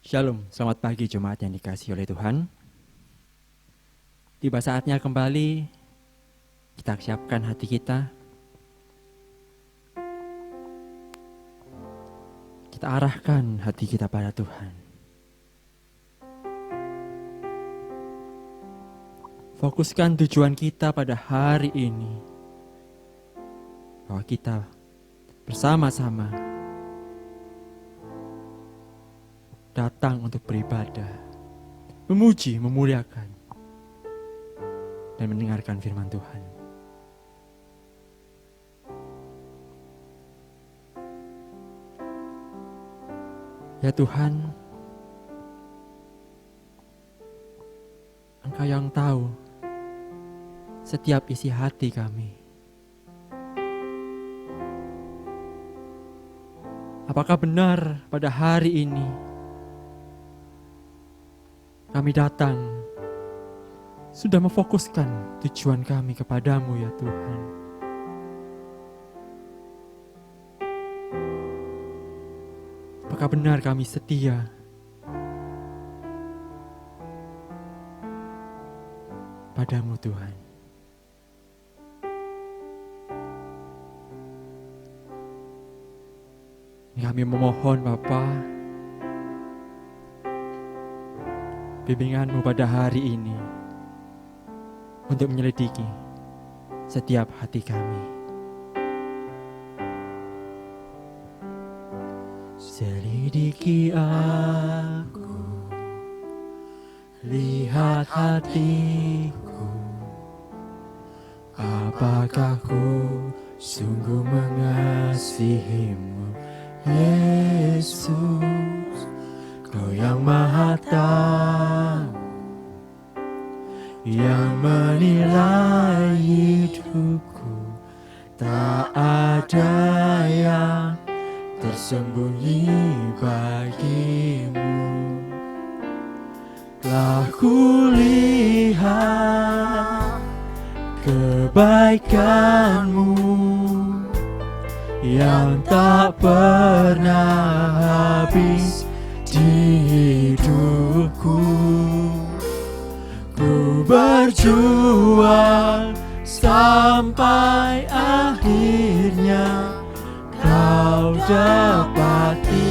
Shalom, selamat pagi jemaat yang dikasihi oleh Tuhan. Tiba saatnya kembali kita siapkan hati kita. Kita arahkan hati kita pada Tuhan. Fokuskan tujuan kita pada hari ini. Bahwa kita bersama-sama datang untuk beribadah, memuji, memuliakan, dan mendengarkan firman Tuhan. Ya Tuhan, Engkau yang tahu setiap isi hati kami. Apakah benar pada hari ini kami datang sudah memfokuskan tujuan kami kepadamu ya Tuhan. Apakah benar kami setia padamu Tuhan. Kami memohon Bapa, bimbingan-Mu pada hari ini untuk menyelidiki setiap hati kami. Selidiki aku, lihat hatiku, apakah ku sungguh mengasihi-Mu, Yesus, Kau yang Maha Tahu, yang menilai hidupku, tak ada yang tersembunyi bagimu. Telah kulihat kebaikan-Mu yang tak pernah habis di hidupku. Ku berjuang sampai akhirnya Kau dapati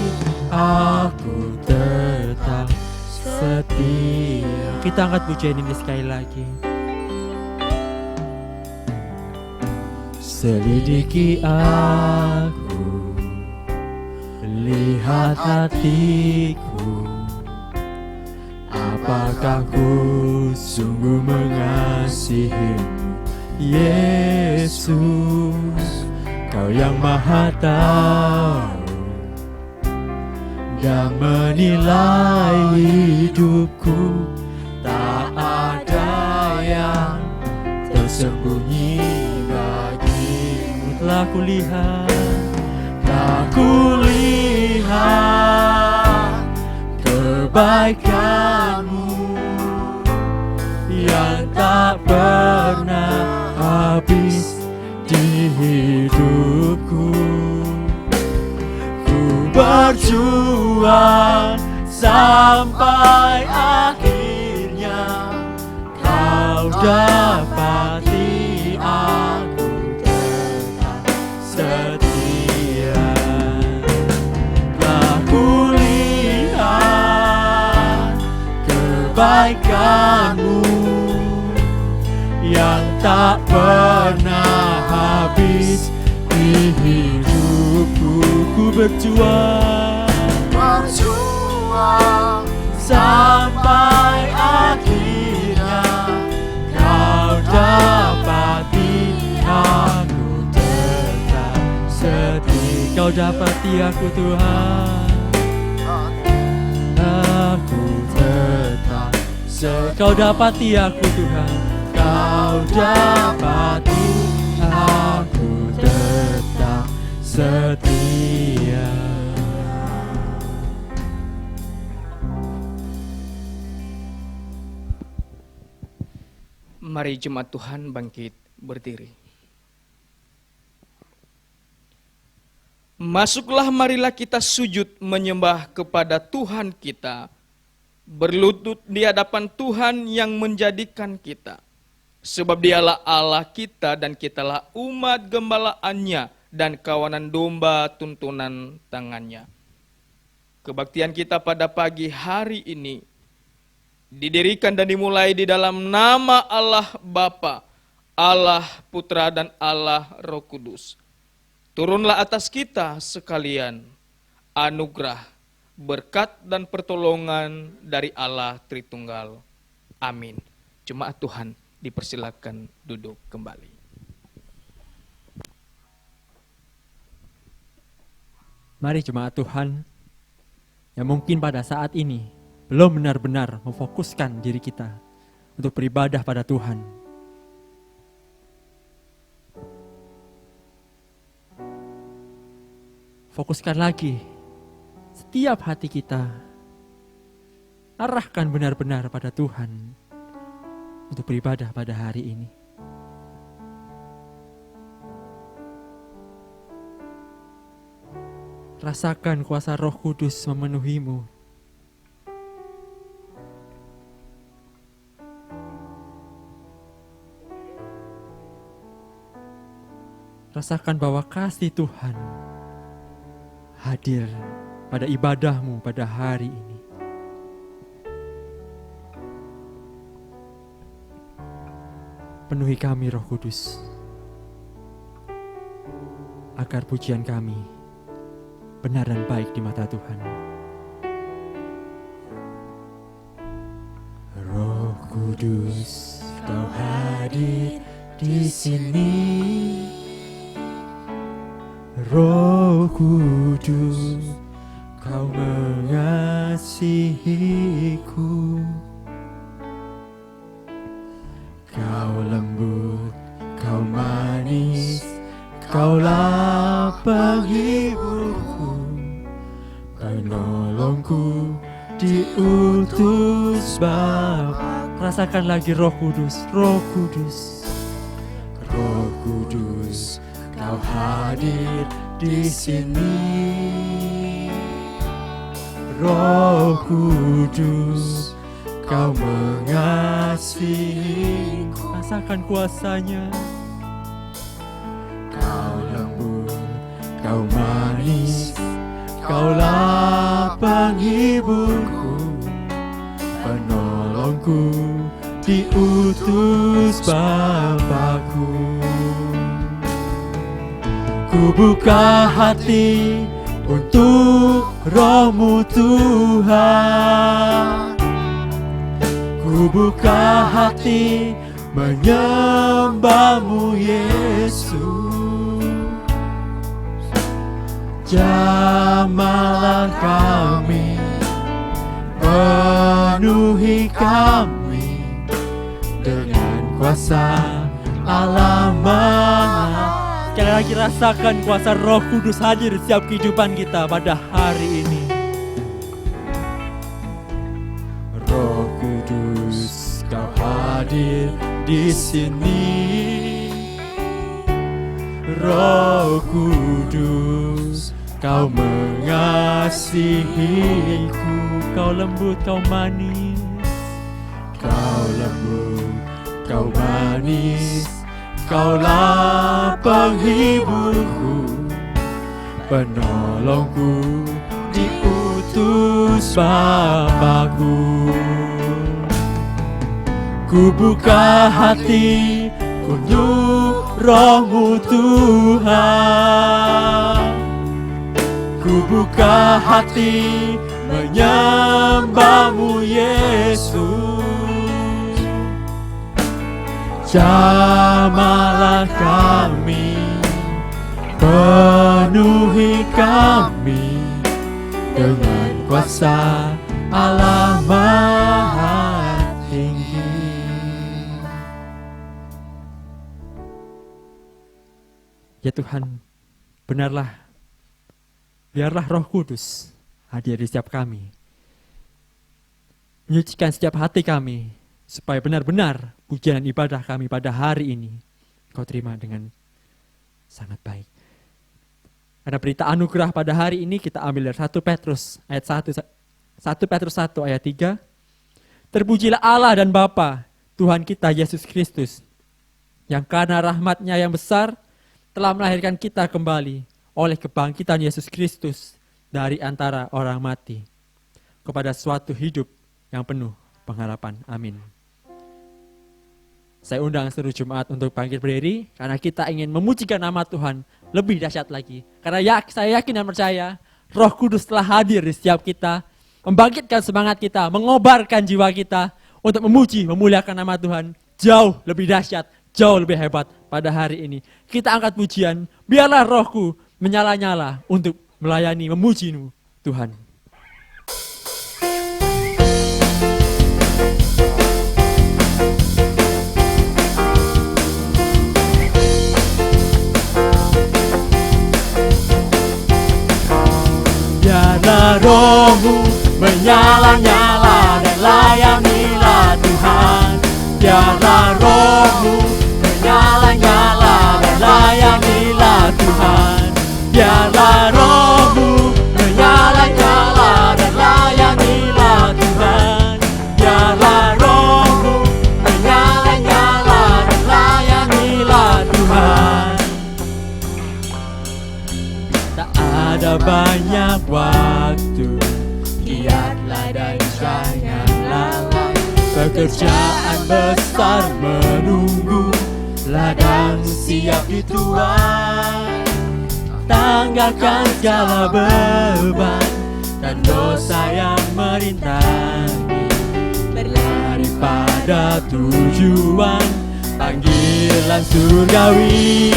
aku tetap setia. Kita angkat pujian ini sekali lagi. Selidiki aku, lihat hatiku, apakah ku sungguh mengasihi-Mu, Yesus, Kau yang Maha Tahu dan menilai hidupku, tak ada yang tersembunyi bagimu. Telah kulihat kebaikan-Mu yang tak pernah habis di hidupku. Ku berjuang sampai akhirnya Kau dapati aku tetap setia. Telah kulihat kebaikan-Mu yang tak pernah habis di hidupku. Ku berjuang sampai akhirnya Kau dapati aku tetap setia. Kau dapati aku Tuhan, aku tetap setia. Kau dapati aku Tuhan, Kau dapati aku tetap setia. Mari jemaat Tuhan bangkit berdiri. Masuklah, marilah kita sujud menyembah kepada Tuhan kita, berlutut di hadapan Tuhan yang menjadikan kita. Sebab dialah Allah kita dan kitalah umat gembalaannya dan kawanan domba tuntunan tangannya. Kebaktian kita pada pagi hari ini didirikan dan dimulai di dalam nama Allah Bapa, Allah Putra dan Allah Roh Kudus. Turunlah atas kita sekalian anugerah, berkat dan pertolongan dari Allah Tritunggal. Amin. Jemaat Tuhan dipersilakan duduk kembali. Mari jemaat Tuhan yang mungkin pada saat ini belum benar-benar memfokuskan diri kita untuk beribadah pada Tuhan. Fokuskan lagi setiap hati kita, arahkan benar-benar pada Tuhan untuk beribadah pada hari ini. Rasakan kuasa Roh Kudus memenuhimu. Rasakan bahwa kasih Tuhan hadir pada ibadahmu pada hari ini. Penuhi kami Roh Kudus, agar pujian kami benar dan baik di mata Tuhan. Roh Kudus, Kau hadir di sini. Roh Kudus, Kau mengasihiku. Kau lembut, Kau manis, Kaulah penghiburku, penolongku, diutus Bapa. Rasakan lagi Roh Kudus, Roh Kudus. Roh Kudus, Kau hadir di sini. Roh Kudus, Kau mengasihiku. Rasakan kuasanya. Kau lembut, Kau manis, Kaulah penghiburku, penolongku, diutus Bapa-Ku. Ku buka hati untuk Roh-Mu Tuhan. Ku buka hati menyembah-Mu Yesus. Jamahlah kami, penuhi kami dengan kuasa Allah Maha. Sekali lagi rasakan kuasa Roh Kudus hadir di setiap kehidupan kita pada hari ini. Roh Kudus, Kau hadir di sini. Roh Kudus, Kau mengasihiku. Kau lembut, Kau manis. Kau lembut, Kau manis, Kaulah penghiburku, penolongku, diutus Bapa-Ku. Ku buka hati untuk Roh-Mu Tuhan. Ku buka hati menyembah-Mu Yesus. Jamahlah kami, penuhi kami dengan kuasa Allah Maha Tinggi. Ya Tuhan, benarlah, biarlah Roh Kudus hadir di setiap kami, menyucikan setiap hati kami, supaya benar-benar pujian dan ibadah kami pada hari ini Kau terima dengan sangat baik. Karena berita anugerah pada hari ini kita ambil dari 1 Petrus ayat 1, 1 Petrus 1 ayat 3. Terpujilah Allah dan Bapa Tuhan kita Yesus Kristus, yang karena rahmat-Nya yang besar telah melahirkan kita kembali oleh kebangkitan Yesus Kristus dari antara orang mati kepada suatu hidup yang penuh pengharapan. Amin. Saya undang seluruh jemaat untuk bangkit berdiri karena kita ingin memujikan nama Tuhan lebih dahsyat lagi. Karena saya yakin dan percaya Roh Kudus telah hadir di setiap kita, membangkitkan semangat kita, mengobarkan jiwa kita untuk memuji, memuliakan nama Tuhan jauh lebih dahsyat, jauh lebih hebat pada hari ini. Kita angkat pujian, biarlah rohku menyala-nyala untuk melayani, memuji-Mu Tuhan. Biarlah rohmu menyala-nyala dan layanilah Tuhan. Biarlah rohmu menyala-nyala dan layanilah Tuhan. Biarlah rohmu menyala-nyala dan layanilah Tuhan. Biarlah rohmu menyala-nyala dan layanilah Tuhan. Tak ada banyak waktu, giatlah dan jangan lalai. Pekerjaan besar menunggu, ladang siap dituai. Tanggalkan segala beban dan dosa yang merintangi. Berlari pada tujuan, panggilan surgawi.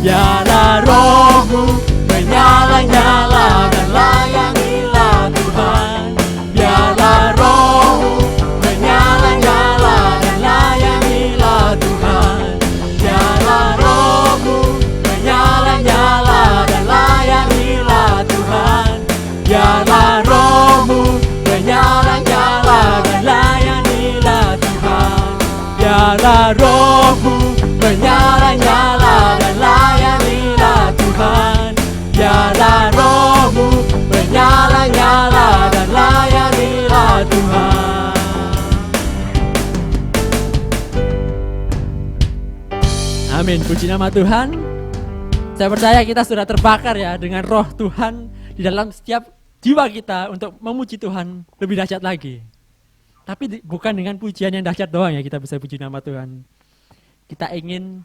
Biarlah rohmu menyala-nyala dan layanilah Tuhan. Biarlah rohmu menyala-nyala dan layanilah Tuhan. Biarlah rohmu menyala-nyala dan layanilah Tuhan. Biarlah rohmu menyala-nyala dan layanilah Tuhan. Biarlah rohmu menyala-nyala dan layanilah Tuhan. Biarlah rohmu menyala-nyala dan layanilah Tuhan. Amin, puji nama Tuhan. Saya percaya kita sudah terbakar ya dengan roh Tuhan di dalam setiap jiwa kita untuk memuji Tuhan lebih dahsyat lagi. Tapi bukan dengan pujian yang dahsyat doang ya kita bisa puji nama Tuhan. Kita ingin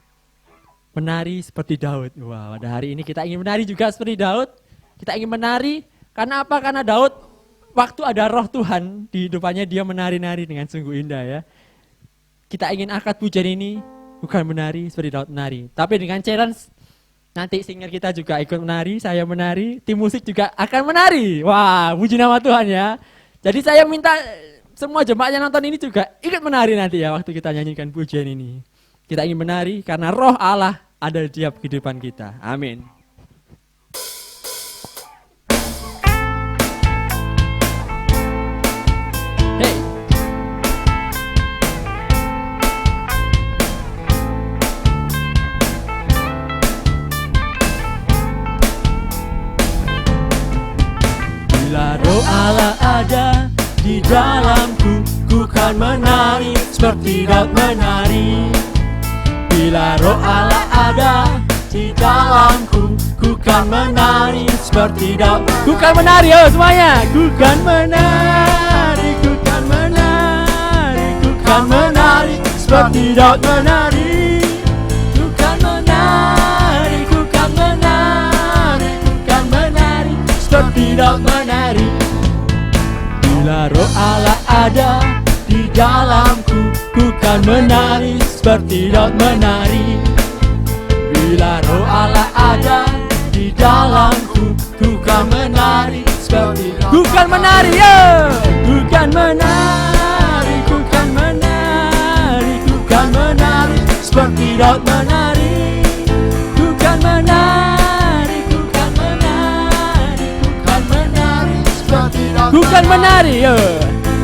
menari seperti Daud. Wah, pada hari ini kita ingin menari juga seperti Daud. Kita ingin menari karena apa? Karena Daud waktu ada roh Tuhan di hidupnya dia menari-nari dengan sungguh indah ya. Kita ingin angkat pujian ini bukan menari seperti Daud menari, tapi dengan challenge nanti singer kita juga ikut menari, saya menari, tim musik juga akan menari. Wah, puji nama Tuhan ya. Jadi saya minta semua jemaat yang nonton ini juga ikut menari nanti ya waktu kita nyanyikan pujian ini. Kita ingin menari karena roh Allah ada di tiap kehidupan kita. Amin. Hey. Bila roh Allah ada di dalamku, ku kan menari seperti Daud menari. Bila roh Allah ada di dalamku, ku kan menari seperti Daud. Ku kan menari, oh semuanya. Ku kan menari, ku kan menari, ku kan menari seperti Daud menari. Ku kan menari, ku kan menari, ku kan menari seperti Daud menari. Bila roh Allah ada di dalamku, ku kan menari seperti Daud menari. Bila roh Allah ada di dalamku, ku kan menari seperti Daud. Ku kan menari, ya. Ku kan menari, ku kan menari, ku kan menari seperti Daud menari. Ku kan menari, ku kan menari, ku kan menari seperti Daud. Ku kan menari, ya.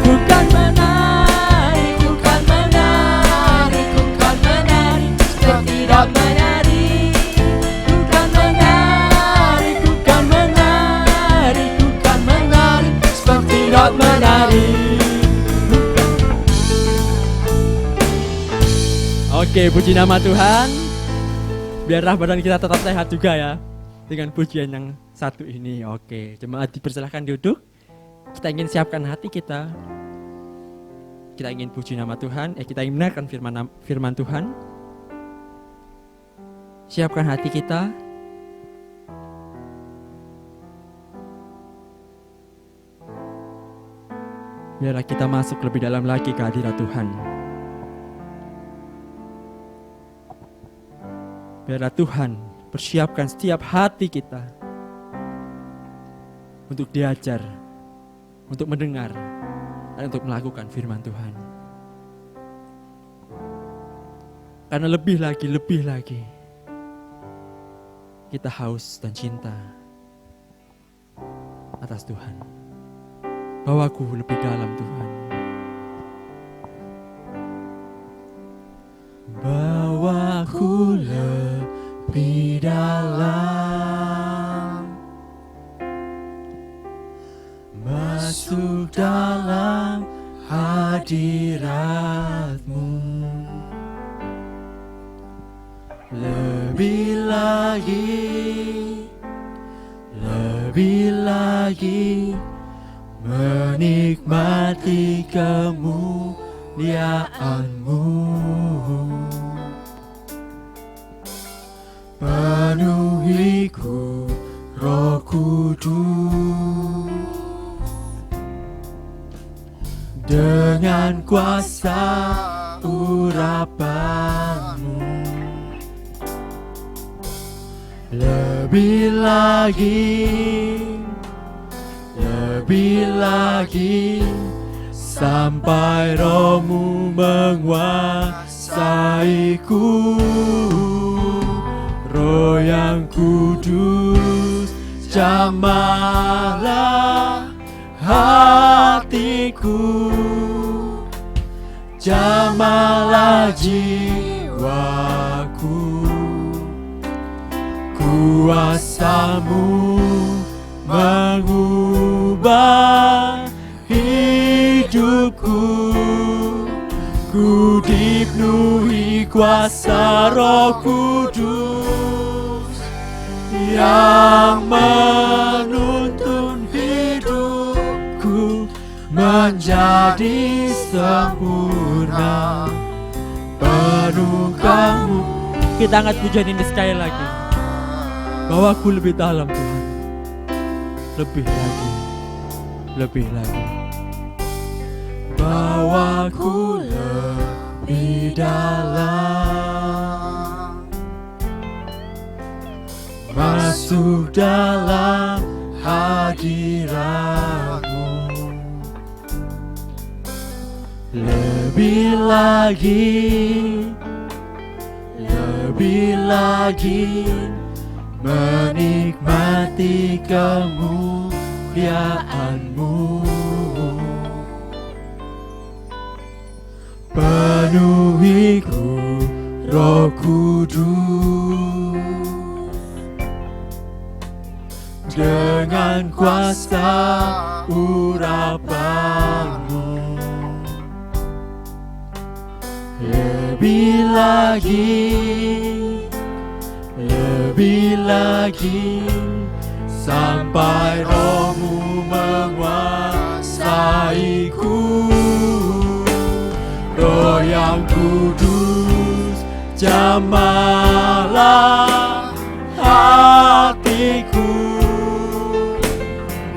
Ku kan menari, ku kan menari, ku kan menari seperti Daud menari. Ku kan menari. Oke, puji nama Tuhan. Biarlah badan kita tetap sehat juga ya, dengan pujian yang satu ini. Oke, jemaat dipersilahkan duduk. Kita ingin siapkan hati kita. Kita ingin puji nama Tuhan. Kita ingin mendengarkan firman Tuhan. Siapkan hati kita. Biarlah kita masuk lebih dalam lagi ke hadirat Tuhan. Biarlah Tuhan persiapkan setiap hati kita untuk diajar, untuk mendengar, dan untuk melakukan firman Tuhan. Karena lebih lagi, kita haus dan cinta atas Tuhan. Bawaku lebih dalam Tuhan. Bawaku lebih dalam, masuk dalam hadirat-Mu. Lebih lagi menikmati kemuliaan-Mu. Penuhiku Roh Kudus dengan kuasa urapan-Mu. Lebih lagi sampai Roh-Mu menguasaiku. Roh yang kudus, jamahlah hatiku, jamahlah jiwaku. Kuasa-Mu mengubah hidupku. Ku dipenuhi kuasa Roh Kudus yang menuntun hidupku menjadi sempurna. Penuh Kamu. Kita angkat pujian ini sekali lagi. Bawaku lebih dalam Tuhan. Lebih lagi. Bawaku lebih dalam, masuk dalam hadirat-Mu. Lebih lagi menikmati kemuliaan-Mu. Penuhiku Roh Kudus dengan kuasa urapan-Mu. Lebih lagi sampai Roh-Mu menguasaiku. Roh yang kudus, jamahlah hatiku,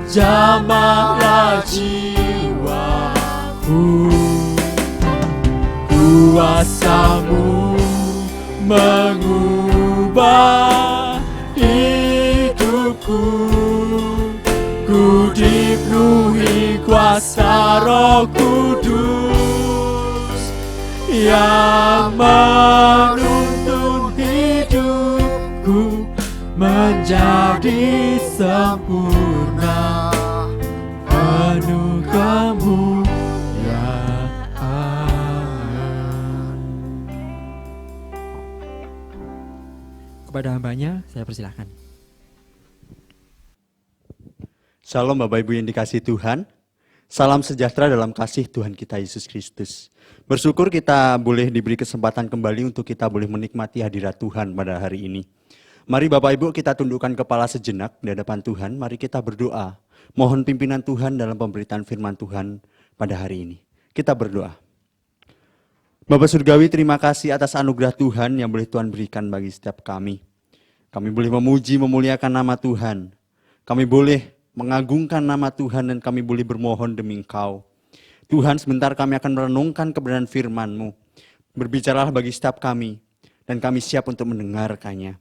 jamahlah jiwaku. Kuasa-Mu mengubah hidupku. Ku dipenuhi kuasa Roh Kudus yang menuntun hidupku menjadi sempurna. Penuh kemuliaan. Kepada hambanya saya persilahkan. Shalom Bapak Ibu yang dikasihi Tuhan. Salam sejahtera dalam kasih Tuhan kita Yesus Kristus. Bersyukur kita boleh diberi kesempatan kembali untuk kita boleh menikmati hadirat Tuhan pada hari ini. Mari Bapak Ibu kita tundukkan kepala sejenak di hadapan Tuhan. Mari kita berdoa. Mohon pimpinan Tuhan dalam pemberitaan firman Tuhan pada hari ini. Kita berdoa. Bapak Surgawi, terima kasih atas anugerah Tuhan yang boleh Tuhan berikan bagi setiap kami. Kami boleh memuji, memuliakan nama Tuhan. Kami boleh mengagungkan nama Tuhan dan kami boleh bermohon demi Engkau. Tuhan, sebentar kami akan merenungkan kebenaran firman-Mu. Berbicaralah bagi setiap kami dan kami siap untuk mendengarkannya.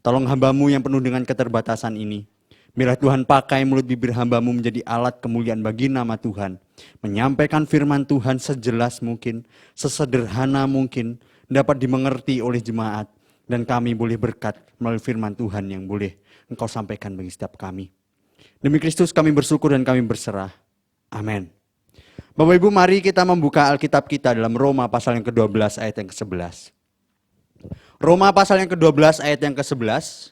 Tolong hamba-Mu yang penuh dengan keterbatasan ini. Biarlah Tuhan pakai mulut bibir hamba-Mu menjadi alat kemuliaan bagi nama Tuhan. Menyampaikan firman Tuhan sejelas mungkin, sesederhana mungkin, dapat dimengerti oleh jemaat. Dan kami boleh berkat melalui firman Tuhan yang boleh Engkau sampaikan bagi setiap kami. Demi Kristus kami bersyukur dan kami berserah. Amin. Bapak Ibu, mari kita membuka Alkitab kita dalam Roma pasal yang ke-12 ayat yang ke-11. Roma pasal yang ke-12 ayat yang ke-11.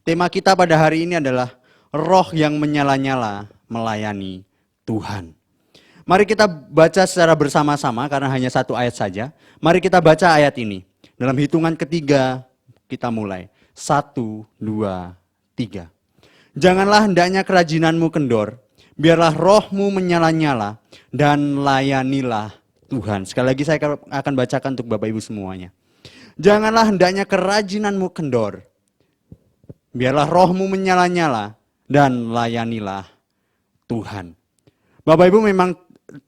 Tema kita pada hari ini adalah roh yang menyala-nyala melayani Tuhan. Mari kita baca secara bersama-sama karena hanya satu ayat saja. Mari kita baca ayat ini. Dalam hitungan ketiga kita mulai. 1, 2, 3. Janganlah hendaknya kerajinanmu kendor, biarlah rohmu menyala-nyala dan layanilah Tuhan. Sekali lagi saya akan bacakan untuk Bapak Ibu semuanya. Janganlah hendaknya kerajinanmu kendor, biarlah rohmu menyala-nyala dan layanilah Tuhan. Bapak Ibu, memang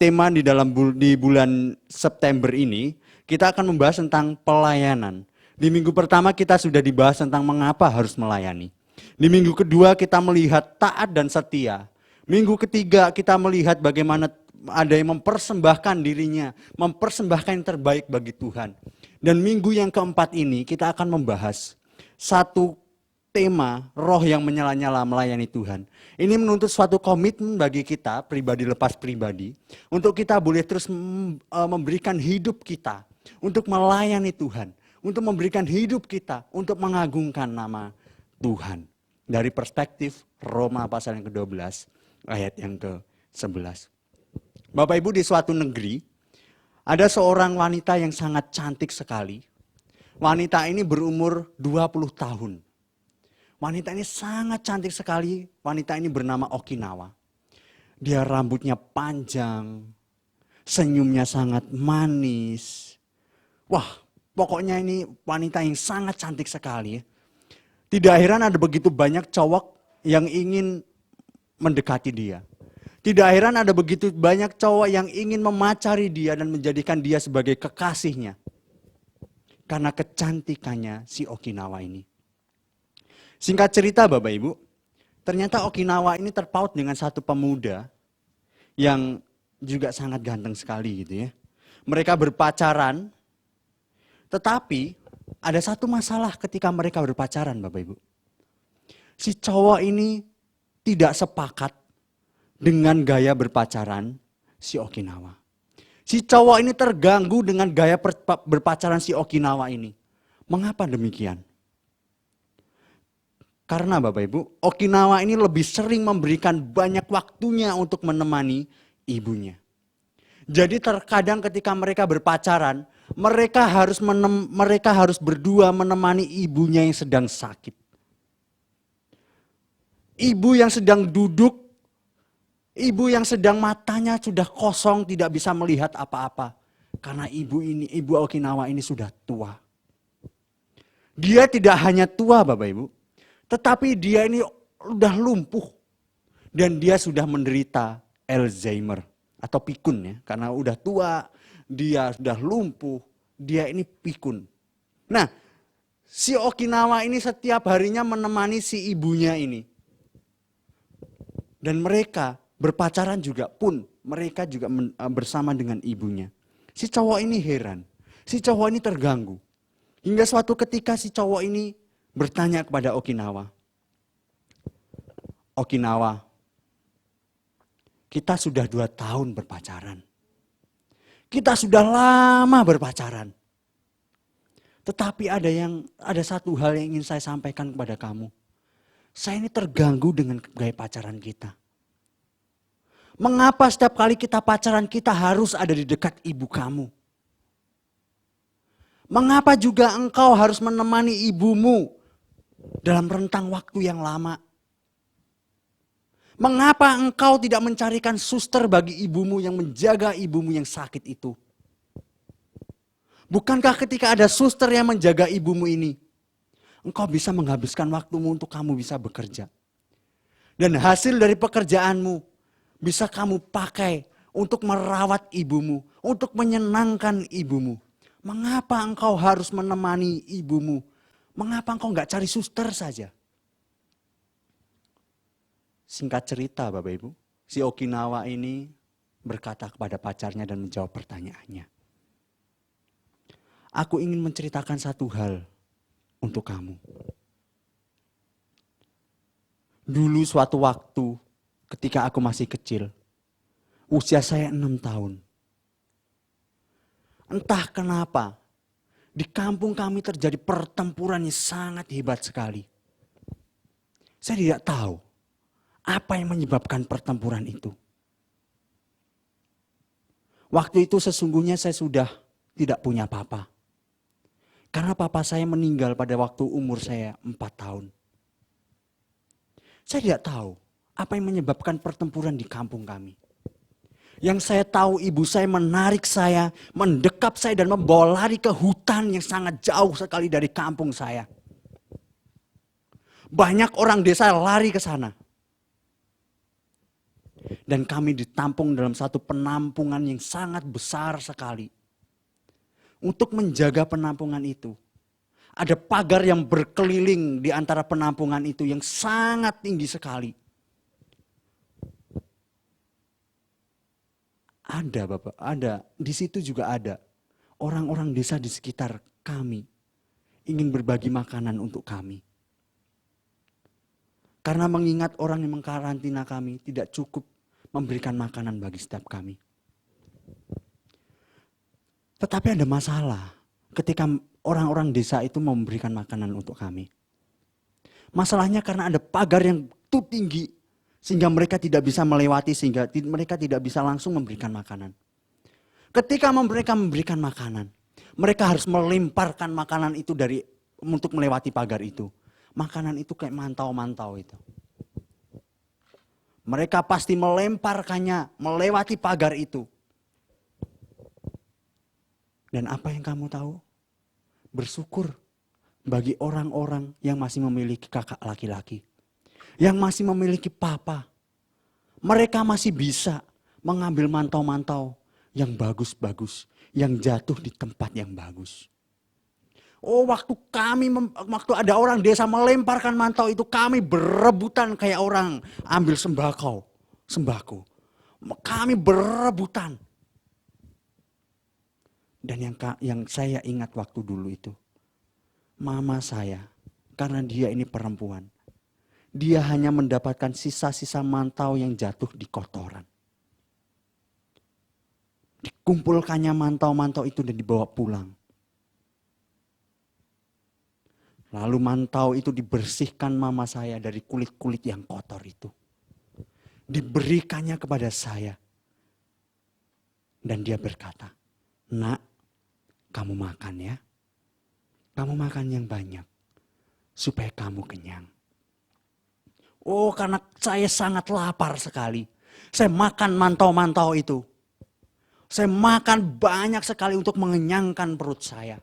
tema di bulan September ini kita akan membahas tentang pelayanan. Di minggu pertama kita sudah dibahas tentang mengapa harus melayani. Di minggu kedua kita melihat taat dan setia. Minggu ketiga kita melihat bagaimana ada yang mempersembahkan dirinya, mempersembahkan yang terbaik bagi Tuhan. Dan minggu yang keempat ini kita akan membahas satu tema roh yang menyala-nyala melayani Tuhan. Ini menuntut suatu komitmen bagi kita, pribadi lepas pribadi, untuk kita boleh terus memberikan hidup kita untuk melayani Tuhan, untuk memberikan hidup kita untuk mengagungkan nama Tuhan. Dari perspektif Roma pasal yang ke-12 ayat yang ke-11. Bapak Ibu, di suatu negeri ada seorang wanita yang sangat cantik sekali. Wanita ini berumur 20 tahun. Wanita ini sangat cantik sekali. Wanita ini bernama Okinawa. Dia rambutnya panjang, senyumnya sangat manis. Wah, pokoknya ini wanita yang sangat cantik sekali. Tidak heran ada begitu banyak cowok yang ingin mendekati dia. Tidak heran ada begitu banyak cowok yang ingin memacari dia dan menjadikan dia sebagai kekasihnya. Karena kecantikannya si Okinawa ini. Singkat cerita Bapak Ibu, ternyata Okinawa ini terpaut dengan satu pemuda yang juga sangat ganteng sekali gitu ya. Mereka berpacaran, tetapi ada satu masalah ketika mereka berpacaran Bapak Ibu. Si cowok ini tidak sepakat dengan gaya berpacaran si Okinawa. Si cowok ini terganggu dengan gaya berpacaran si Okinawa ini. Mengapa demikian? Karena Bapak Ibu, Okinawa ini lebih sering memberikan banyak waktunya untuk menemani ibunya. Jadi terkadang ketika mereka berpacaran, mereka harus berdua menemani ibunya yang sedang sakit. Ibu yang sedang duduk, ibu yang sedang matanya sudah kosong, tidak bisa melihat apa-apa. Karena ibu Okinawa ini sudah tua. Dia tidak hanya tua Bapak Ibu, tetapi dia ini sudah lumpuh. Dan dia sudah menderita Alzheimer atau pikun ya. Karena udah tua, dia sudah lumpuh, dia ini pikun. Nah, si Okinawa ini setiap harinya menemani si ibunya ini. Dan mereka berpacaran juga pun, mereka juga bersama dengan ibunya. Si cowok ini heran, si cowok ini terganggu. Hingga suatu ketika si cowok ini bertanya kepada Okinawa. Okinawa, kita sudah 2 tahun berpacaran. Kita sudah lama berpacaran. Tetapi ada satu hal yang ingin saya sampaikan kepada kamu. Saya ini terganggu dengan gaya pacaran kita. Mengapa setiap kali kita pacaran kita harus ada di dekat ibu kamu? Mengapa juga engkau harus menemani ibumu dalam rentang waktu yang lama? Mengapa engkau tidak mencarikan suster bagi ibumu yang menjaga ibumu yang sakit itu? Bukankah ketika ada suster yang menjaga ibumu ini, engkau bisa menghabiskan waktumu untuk kamu bisa bekerja. Dan hasil dari pekerjaanmu bisa kamu pakai untuk merawat ibumu, untuk menyenangkan ibumu. Mengapa engkau harus menemani ibumu? Mengapa engkau nggak cari suster saja? Singkat cerita Bapak Ibu, si Okinawa ini berkata kepada pacarnya dan menjawab pertanyaannya. Aku ingin menceritakan satu hal untuk kamu. Dulu suatu waktu ketika aku masih kecil, usia saya 6 tahun. Entah kenapa, di kampung kami terjadi pertempuran yang sangat hebat sekali. Saya tidak tahu apa yang menyebabkan pertempuran itu. Waktu itu sesungguhnya saya sudah tidak punya papa. Karena papa saya meninggal pada waktu umur saya 4 tahun. Saya tidak tahu apa yang menyebabkan pertempuran di kampung kami. Yang saya tahu ibu saya menarik saya, mendekap saya dan membawa lari ke hutan yang sangat jauh sekali dari kampung saya. Banyak orang desa lari ke sana. Dan kami ditampung dalam satu penampungan yang sangat besar sekali. Untuk menjaga penampungan itu, ada pagar yang berkeliling di antara penampungan itu yang sangat tinggi sekali. Ada Bapak, ada. Di situ juga ada orang-orang desa di sekitar kami ingin berbagi makanan untuk kami. Karena mengingat orang yang mengkarantina kami tidak cukup memberikan makanan bagi setiap kami. Tetapi ada masalah ketika orang-orang desa itu memberikan makanan untuk kami. Masalahnya karena ada pagar yang tuh tinggi sehingga mereka tidak bisa melewati, sehingga mereka tidak bisa langsung memberikan makanan. Ketika mereka memberikan makanan, mereka harus melemparkan makanan itu untuk melewati pagar itu. Makanan itu kayak mantau-mantau itu. Mereka pasti melemparkannya melewati pagar itu. Dan apa yang kamu tahu? Bersyukur bagi orang-orang yang masih memiliki kakak laki-laki. Yang masih memiliki papa. Mereka masih bisa mengambil mantau-mantau yang bagus-bagus. Yang jatuh di tempat yang bagus. Oh, waktu ada orang desa melemparkan mantau itu, kami berebutan kayak orang ambil sembako. Kami berebutan. Dan yang saya ingat waktu dulu itu, mama saya, karena dia ini perempuan, dia hanya mendapatkan sisa-sisa mantau yang jatuh di kotoran. Dikumpulkannya mantau-mantau itu dan dibawa pulang. Lalu mantau itu dibersihkan mama saya dari kulit-kulit yang kotor itu. Diberikannya kepada saya. Dan dia berkata, "Nak, kamu makan ya. Kamu makan yang banyak. Supaya kamu kenyang." Oh, karena saya sangat lapar sekali. Saya makan mantau-mantau itu. Saya makan banyak sekali untuk mengenyangkan perut saya.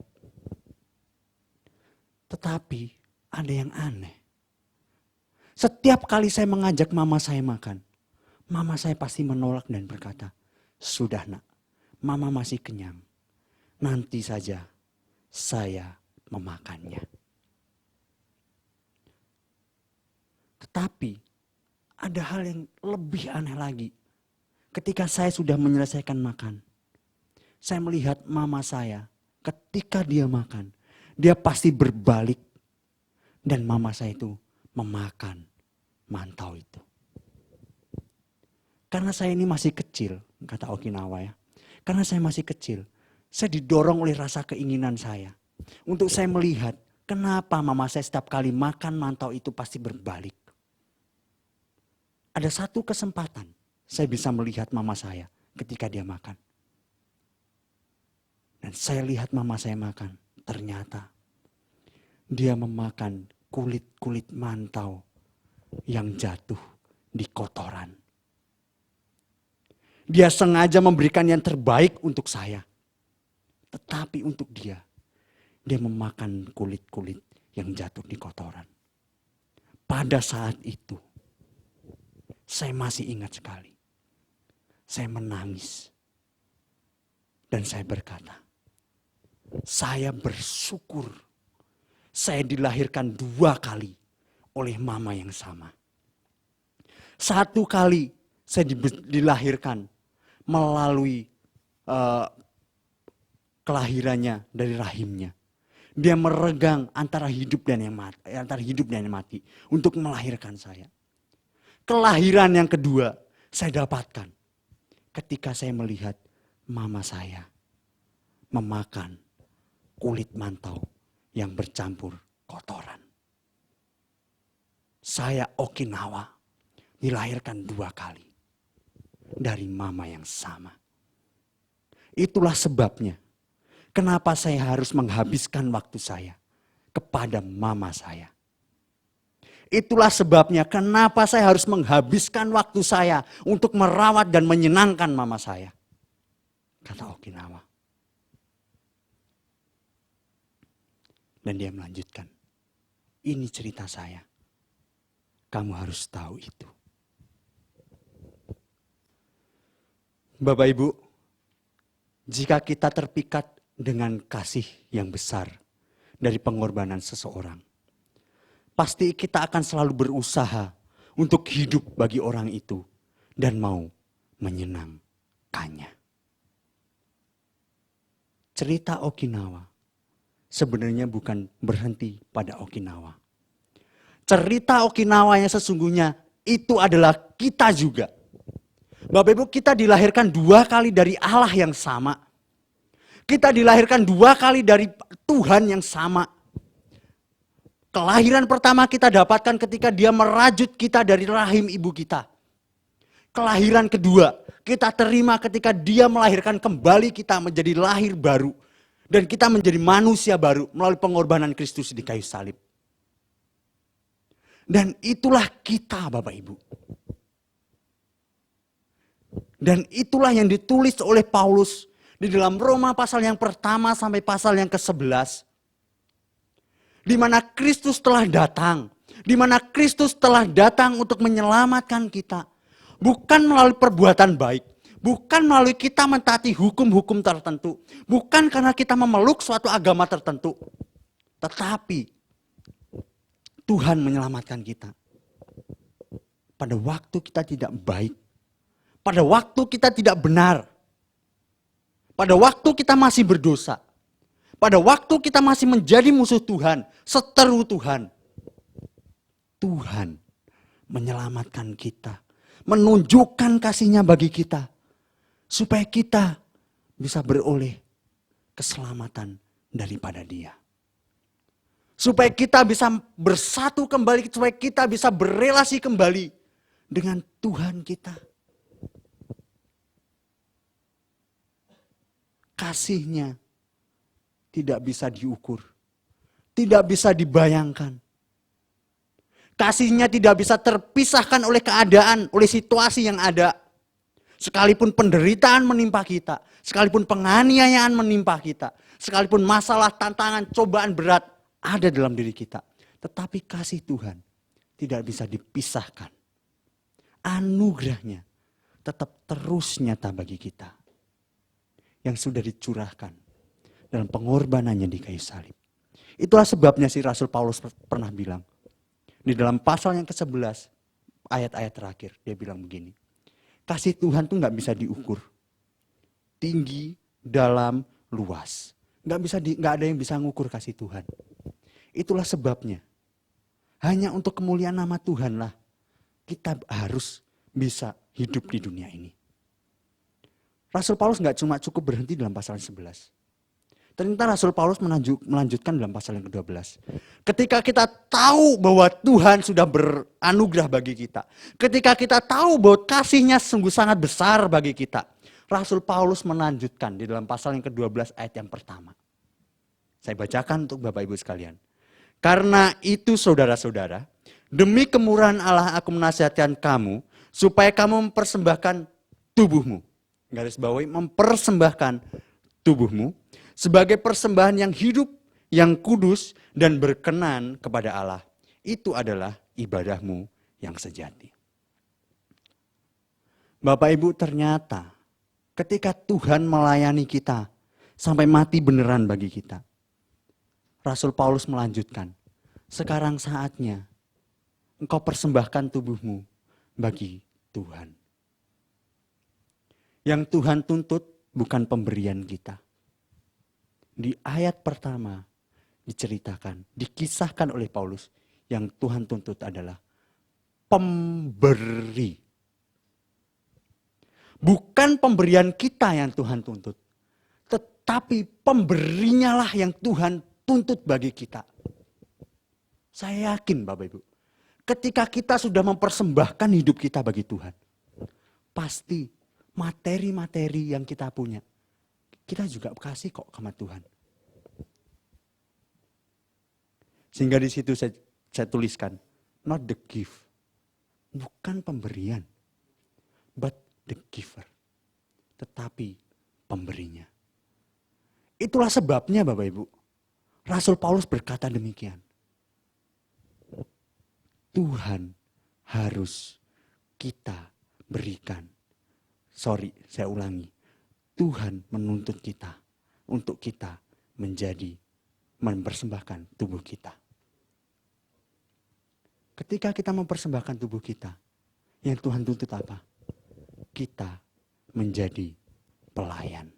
Tetapi ada yang aneh. Setiap kali saya mengajak mama saya makan, mama saya pasti menolak dan berkata, "Sudah nak, mama masih kenyang. Nanti saja saya memakannya." Tetapi ada hal yang lebih aneh lagi. Ketika saya sudah menyelesaikan makan, saya melihat mama saya ketika dia makan, dia pasti berbalik dan mama saya itu memakan mantau itu. Karena saya ini masih kecil, kata Okinawa ya. Karena saya masih kecil, saya didorong oleh rasa keinginan saya. Untuk saya melihat kenapa mama saya setiap kali makan mantau itu pasti berbalik. Ada satu kesempatan, saya bisa melihat mama saya ketika dia makan. Dan saya lihat mama saya makan, ternyata dia memakan kulit-kulit mantau yang jatuh di kotoran. Dia sengaja memberikan yang terbaik untuk saya. Tetapi untuk dia memakan kulit-kulit yang jatuh di kotoran. Pada saat itu, saya masih ingat sekali. Saya menangis. Dan saya berkata, saya bersyukur saya dilahirkan 2 kali oleh mama yang sama. 1 kali saya dilahirkan melalui kelahirannya dari rahimnya. Dia meregang antara hidup dan yang mati untuk melahirkan saya. Kelahiran yang kedua saya dapatkan ketika saya melihat mama saya memakan kulit mantau yang bercampur kotoran. Saya Okinawa dilahirkan 2 kali dari mama yang sama. Itulah sebabnya kenapa saya harus menghabiskan waktu saya kepada mama saya. Itulah sebabnya kenapa saya harus menghabiskan waktu saya untuk merawat dan menyenangkan mama saya. Kata Okinawa. Dan dia melanjutkan, ini cerita saya. Kamu harus tahu itu. Bapak Ibu, jika kita terpikat dengan kasih yang besar dari pengorbanan seseorang, pasti kita akan selalu berusaha untuk hidup bagi orang itu dan mau menyenangkannya. Cerita Okinawa sebenarnya bukan berhenti pada Okinawa. Cerita Okinawa yang sesungguhnya itu adalah kita juga. Bapak Ibu, kita dilahirkan 2 kali dari Allah yang sama. Kita dilahirkan 2 kali dari Tuhan yang sama. Kelahiran pertama kita dapatkan ketika dia merajut kita dari rahim ibu kita. Kelahiran kedua kita terima ketika dia melahirkan kembali kita menjadi lahir baru. Dan kita menjadi manusia baru melalui pengorbanan Kristus di kayu salib. Dan itulah kita Bapak Ibu. Dan itulah yang ditulis oleh Paulus di dalam Roma pasal yang pertama sampai pasal yang ke-11. Di mana Kristus telah datang. Di mana Kristus telah datang untuk menyelamatkan kita. Bukan melalui perbuatan baik. Bukan melalui kita mentaati hukum-hukum tertentu. Bukan karena kita memeluk suatu agama tertentu. Tetapi Tuhan menyelamatkan kita. Pada waktu kita tidak baik. Pada waktu kita tidak benar. Pada waktu kita masih berdosa. Pada waktu kita masih menjadi musuh Tuhan. Seteru Tuhan. Tuhan menyelamatkan kita. Menunjukkan kasih-Nya bagi kita. Supaya kita bisa beroleh keselamatan daripada Dia. Supaya kita bisa bersatu kembali, supaya kita bisa berelasi kembali dengan Tuhan kita. Kasih-Nya tidak bisa diukur, tidak bisa dibayangkan. Kasih-Nya tidak bisa terpisahkan oleh keadaan, oleh situasi yang ada. Sekalipun penderitaan menimpa kita, sekalipun penganiayaan menimpa kita, sekalipun masalah, tantangan, cobaan berat ada dalam diri kita. Tetapi kasih Tuhan tidak bisa dipisahkan. Anugerahnya tetap terus nyata bagi kita. Yang sudah dicurahkan dalam pengorbanannya di kayu salib. Itulah sebabnya si Rasul Paulus pernah bilang. Di dalam pasal yang ke-11, ayat-ayat terakhir, dia bilang begini. Kasih Tuhan tuh gak bisa diukur. Tinggi, dalam, luas. Gak ada yang bisa ngukur kasih Tuhan. Itulah sebabnya. Hanya untuk kemuliaan nama Tuhanlah kita harus bisa hidup di dunia ini. Rasul Paulus gak cuma cukup berhenti dalam pasal 11. Ternyata Rasul Paulus melanjutkan dalam pasal yang ke-12. Ketika kita tahu bahwa Tuhan sudah beranugerah bagi kita. Ketika kita tahu bahwa kasih-Nya sungguh sangat besar bagi kita. Rasul Paulus melanjutkan di dalam pasal yang ke-12 ayat yang pertama. Saya bacakan untuk Bapak Ibu sekalian. Karena itu saudara-saudara, demi kemurahan Allah aku menasihatkan kamu, supaya kamu mempersembahkan tubuhmu. Garis bawahi, mempersembahkan tubuhmu sebagai persembahan yang hidup, yang kudus, dan berkenan kepada Allah. Itu adalah ibadahmu yang sejati. Bapak Ibu, ternyata ketika Tuhan melayani kita sampai mati beneran bagi kita, Rasul Paulus melanjutkan, sekarang saatnya engkau persembahkan tubuhmu bagi Tuhan. Yang Tuhan tuntut bukan pemberian kita. Di ayat pertama diceritakan, dikisahkan oleh Paulus, yang Tuhan tuntut adalah pemberi. Bukan pemberian kita yang Tuhan tuntut, tetapi pemberinya lah yang Tuhan tuntut bagi kita. Saya yakin Bapak Ibu, ketika kita sudah mempersembahkan hidup kita bagi Tuhan, pasti materi-materi yang kita punya, kita juga kasih kok sama Tuhan. Sehingga di situ saya tuliskan, not the gift, bukan pemberian, but the giver, tetapi pemberinya. Itulah sebabnya Bapak Ibu, Rasul Paulus berkata demikian. Tuhan harus kita berikan. Saya ulangi. Tuhan menuntut kita untuk kita mempersembahkan tubuh kita. Ketika kita mempersembahkan tubuh kita, yang Tuhan tuntut apa? Kita menjadi pelayan.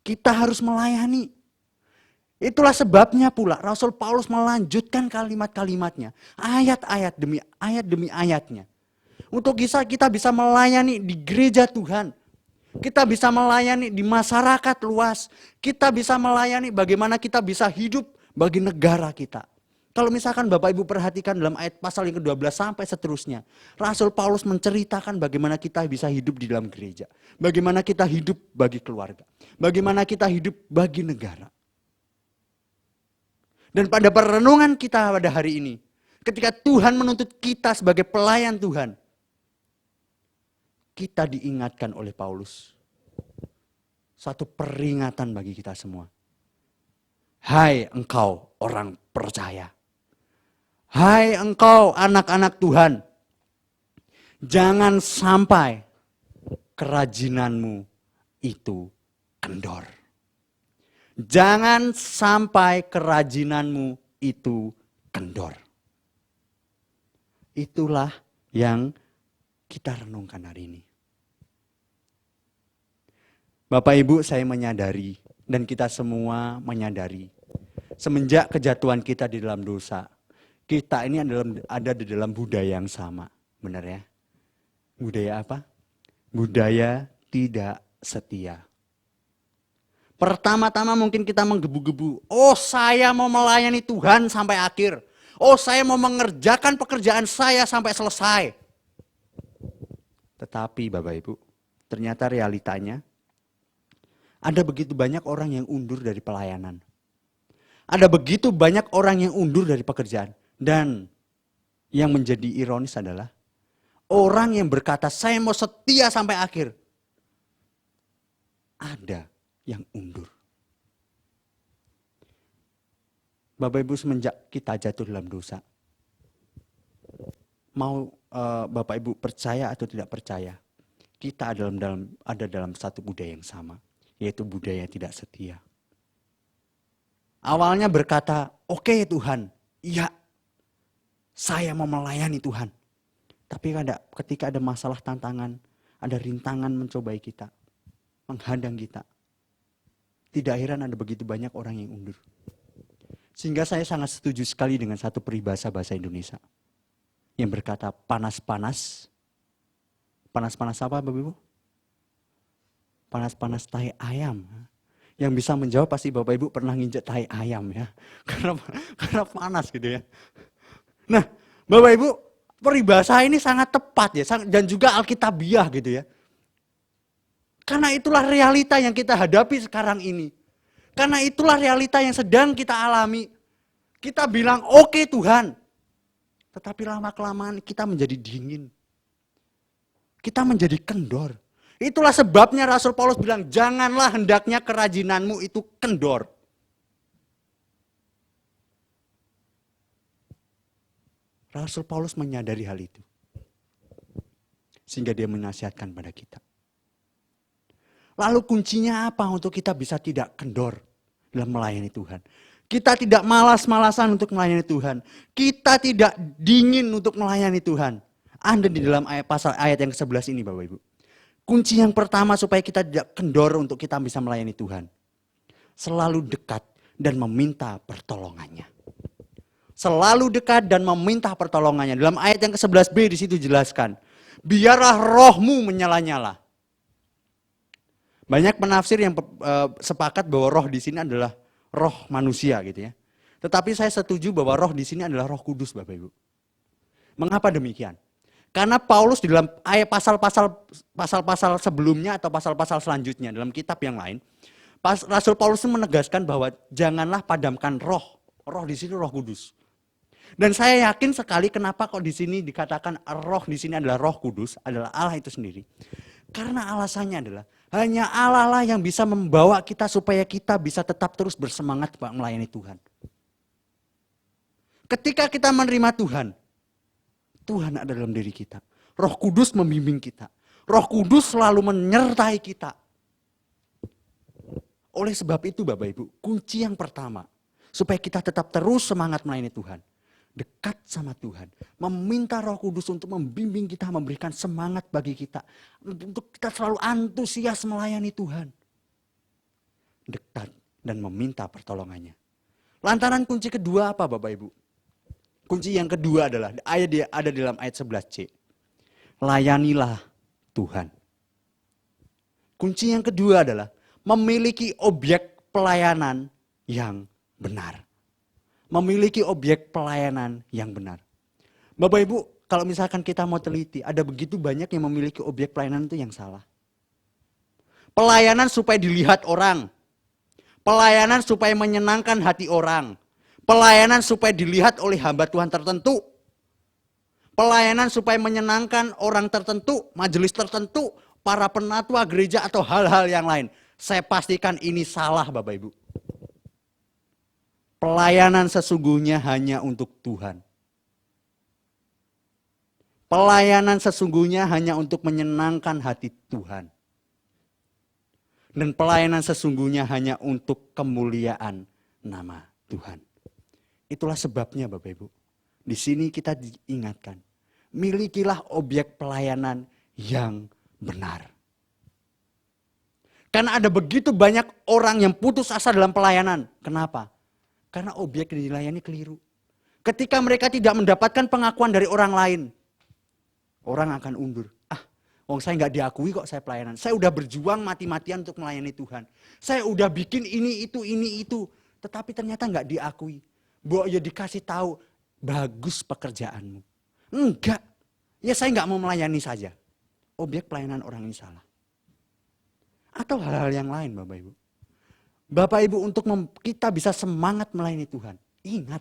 Kita harus melayani. Itulah sebabnya pula Rasul Paulus melanjutkan kalimat-kalimatnya. Ayat-ayat demi ayatnya. Untuk kita bisa melayani di gereja Tuhan. Kita bisa melayani di masyarakat luas. Kita bisa melayani bagaimana kita bisa hidup bagi negara kita. Kalau misalkan Bapak Ibu perhatikan dalam ayat pasal yang ke-12 sampai seterusnya. Rasul Paulus menceritakan bagaimana kita bisa hidup di dalam gereja. Bagaimana kita hidup bagi keluarga. Bagaimana kita hidup bagi negara. Dan pada perenungan kita pada hari ini, ketika Tuhan menuntut kita sebagai pelayan Tuhan, kita diingatkan oleh Paulus. Satu peringatan bagi kita semua. Hai engkau orang percaya. Hai engkau anak-anak Tuhan. Jangan sampai kerajinanmu itu kendor. Jangan sampai kerajinanmu itu kendor. Itulah yang kita renungkan hari ini. Bapak Ibu, saya menyadari dan kita semua menyadari. Semenjak kejatuhan kita di dalam dosa, kita ini ada di dalam budaya yang sama. Benar ya? Budaya apa? Budaya tidak setia. Pertama-tama mungkin kita menggebu-gebu. Oh, saya mau melayani Tuhan sampai akhir. Oh, saya mau mengerjakan pekerjaan saya sampai selesai. Tetapi Bapak Ibu, ternyata realitanya ada begitu banyak orang yang undur dari pelayanan. Ada begitu banyak orang yang undur dari pekerjaan. Dan yang menjadi ironis adalah orang yang berkata saya mau setia sampai akhir. Ada yang undur. Bapak Ibu, semenjak kita jatuh dalam dosa, mau Bapak Ibu percaya atau tidak percaya, kita ada dalam satu budaya yang sama, yaitu budaya tidak setia. Awalnya berkata, oke Tuhan, iya, saya mau melayani Tuhan. Tapi ketika ada masalah tantangan, ada rintangan mencobai kita, menghadang kita, tidak heran ada begitu banyak orang yang undur. Sehingga saya sangat setuju sekali dengan satu peribahasa bahasa Indonesia. Yang berkata panas-panas. Panas-panas apa Bapak Ibu? Panas-panas tahi ayam. Yang bisa menjawab pasti Bapak Ibu pernah nginjek tai ayam ya. Karena panas gitu ya. Nah, Bapak Ibu, peribahasa ini sangat tepat ya, dan juga alkitabiah gitu ya. Karena itulah realita yang kita hadapi sekarang ini. Karena itulah realita yang sedang kita alami. Kita bilang, oke Tuhan. Tetapi lama-kelamaan kita menjadi dingin. Kita menjadi kendor. Itulah sebabnya Rasul Paulus bilang, janganlah hendaknya kerajinanmu itu kendor. Rasul Paulus menyadari hal itu. Sehingga dia menasihatkan pada kita. Lalu kuncinya apa untuk kita bisa tidak kendor dalam melayani Tuhan? Kita tidak malas-malasan untuk melayani Tuhan. Kita tidak dingin untuk melayani Tuhan. Ada di dalam ayat yang ke-11 ini Bapak Ibu. Kunci yang pertama supaya kita tidak kendor untuk kita bisa melayani Tuhan. Selalu dekat dan meminta pertolongannya. Selalu dekat dan meminta pertolongannya. Dalam ayat yang ke-11b di situ jelaskan. Biarlah rohmu menyala-nyala. Banyak penafsir yang sepakat bahwa roh di sini adalah roh manusia gitu ya. Tetapi saya setuju bahwa roh di sini adalah Roh Kudus Bapak Ibu. Mengapa demikian? Karena Paulus di dalam ayat pasal-pasal sebelumnya atau pasal-pasal selanjutnya dalam kitab yang lain, Rasul Paulus menegaskan bahwa janganlah padamkan roh. Roh di sini Roh Kudus. Dan saya yakin sekali kenapa kok di sini dikatakan roh di sini adalah Roh Kudus, adalah Allah itu sendiri. Karena alasannya adalah hanya Allah lah yang bisa membawa kita supaya kita bisa tetap terus bersemangat melayani Tuhan. Ketika kita menerima Tuhan, Tuhan ada dalam diri kita. Roh Kudus membimbing kita. Roh Kudus selalu menyertai kita. Oleh sebab itu Bapak Ibu, kunci yang pertama supaya kita tetap terus semangat melayani Tuhan. Dekat sama Tuhan. Meminta Roh Kudus untuk membimbing kita, memberikan semangat bagi kita. Untuk kita selalu antusias melayani Tuhan. Dekat dan meminta pertolongannya. Lantaran kunci kedua apa Bapak Ibu? Kunci yang kedua adalah, ada dalam ayat 11c. Layanilah Tuhan. Kunci yang kedua adalah, memiliki objek pelayanan yang benar. Memiliki objek pelayanan yang benar. Bapak Ibu, kalau misalkan kita mau teliti, ada begitu banyak yang memiliki objek pelayanan itu yang salah. Pelayanan supaya dilihat orang. Pelayanan supaya menyenangkan hati orang. Pelayanan supaya dilihat oleh hamba Tuhan tertentu. Pelayanan supaya menyenangkan orang tertentu, majelis tertentu, para penatua gereja atau hal-hal yang lain. Saya pastikan ini salah Bapak Ibu. Pelayanan sesungguhnya hanya untuk Tuhan. Pelayanan sesungguhnya hanya untuk menyenangkan hati Tuhan. Dan pelayanan sesungguhnya hanya untuk kemuliaan nama Tuhan. Itulah sebabnya Bapak Ibu. Di sini kita diingatkan. Milikilah objek pelayanan yang benar. Karena ada begitu banyak orang yang putus asa dalam pelayanan. Kenapa? Karena objek yang dilayani keliru. Ketika mereka tidak mendapatkan pengakuan dari orang lain. Orang akan undur. Saya nggak diakui kok saya pelayanan. Saya udah berjuang mati-matian untuk melayani Tuhan. Saya udah bikin ini, itu. Tetapi ternyata nggak diakui. Ya dikasih tahu, bagus pekerjaanmu. Enggak. Ya saya nggak mau melayani saja. Objek pelayanan orang ini salah. Atau hal-hal yang lain Bapak Ibu. Bapak Ibu untuk kita bisa semangat melayani Tuhan. Ingat,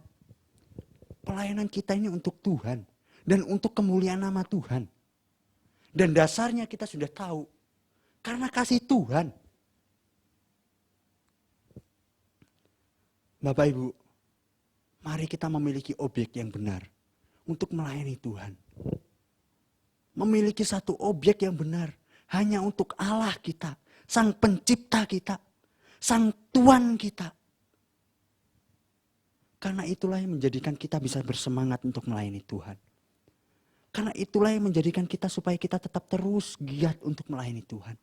pelayanan kita ini untuk Tuhan. Dan untuk kemuliaan nama Tuhan. Dan dasarnya kita sudah tahu. Karena kasih Tuhan. Bapak Ibu, mari kita memiliki objek yang benar untuk melayani Tuhan. Memiliki satu objek yang benar hanya untuk Allah kita, Sang Pencipta kita, Sang Tuhan kita. Karena itulah yang menjadikan kita bisa bersemangat untuk melayani Tuhan. Karena itulah yang menjadikan kita supaya kita tetap terus giat untuk melayani Tuhan.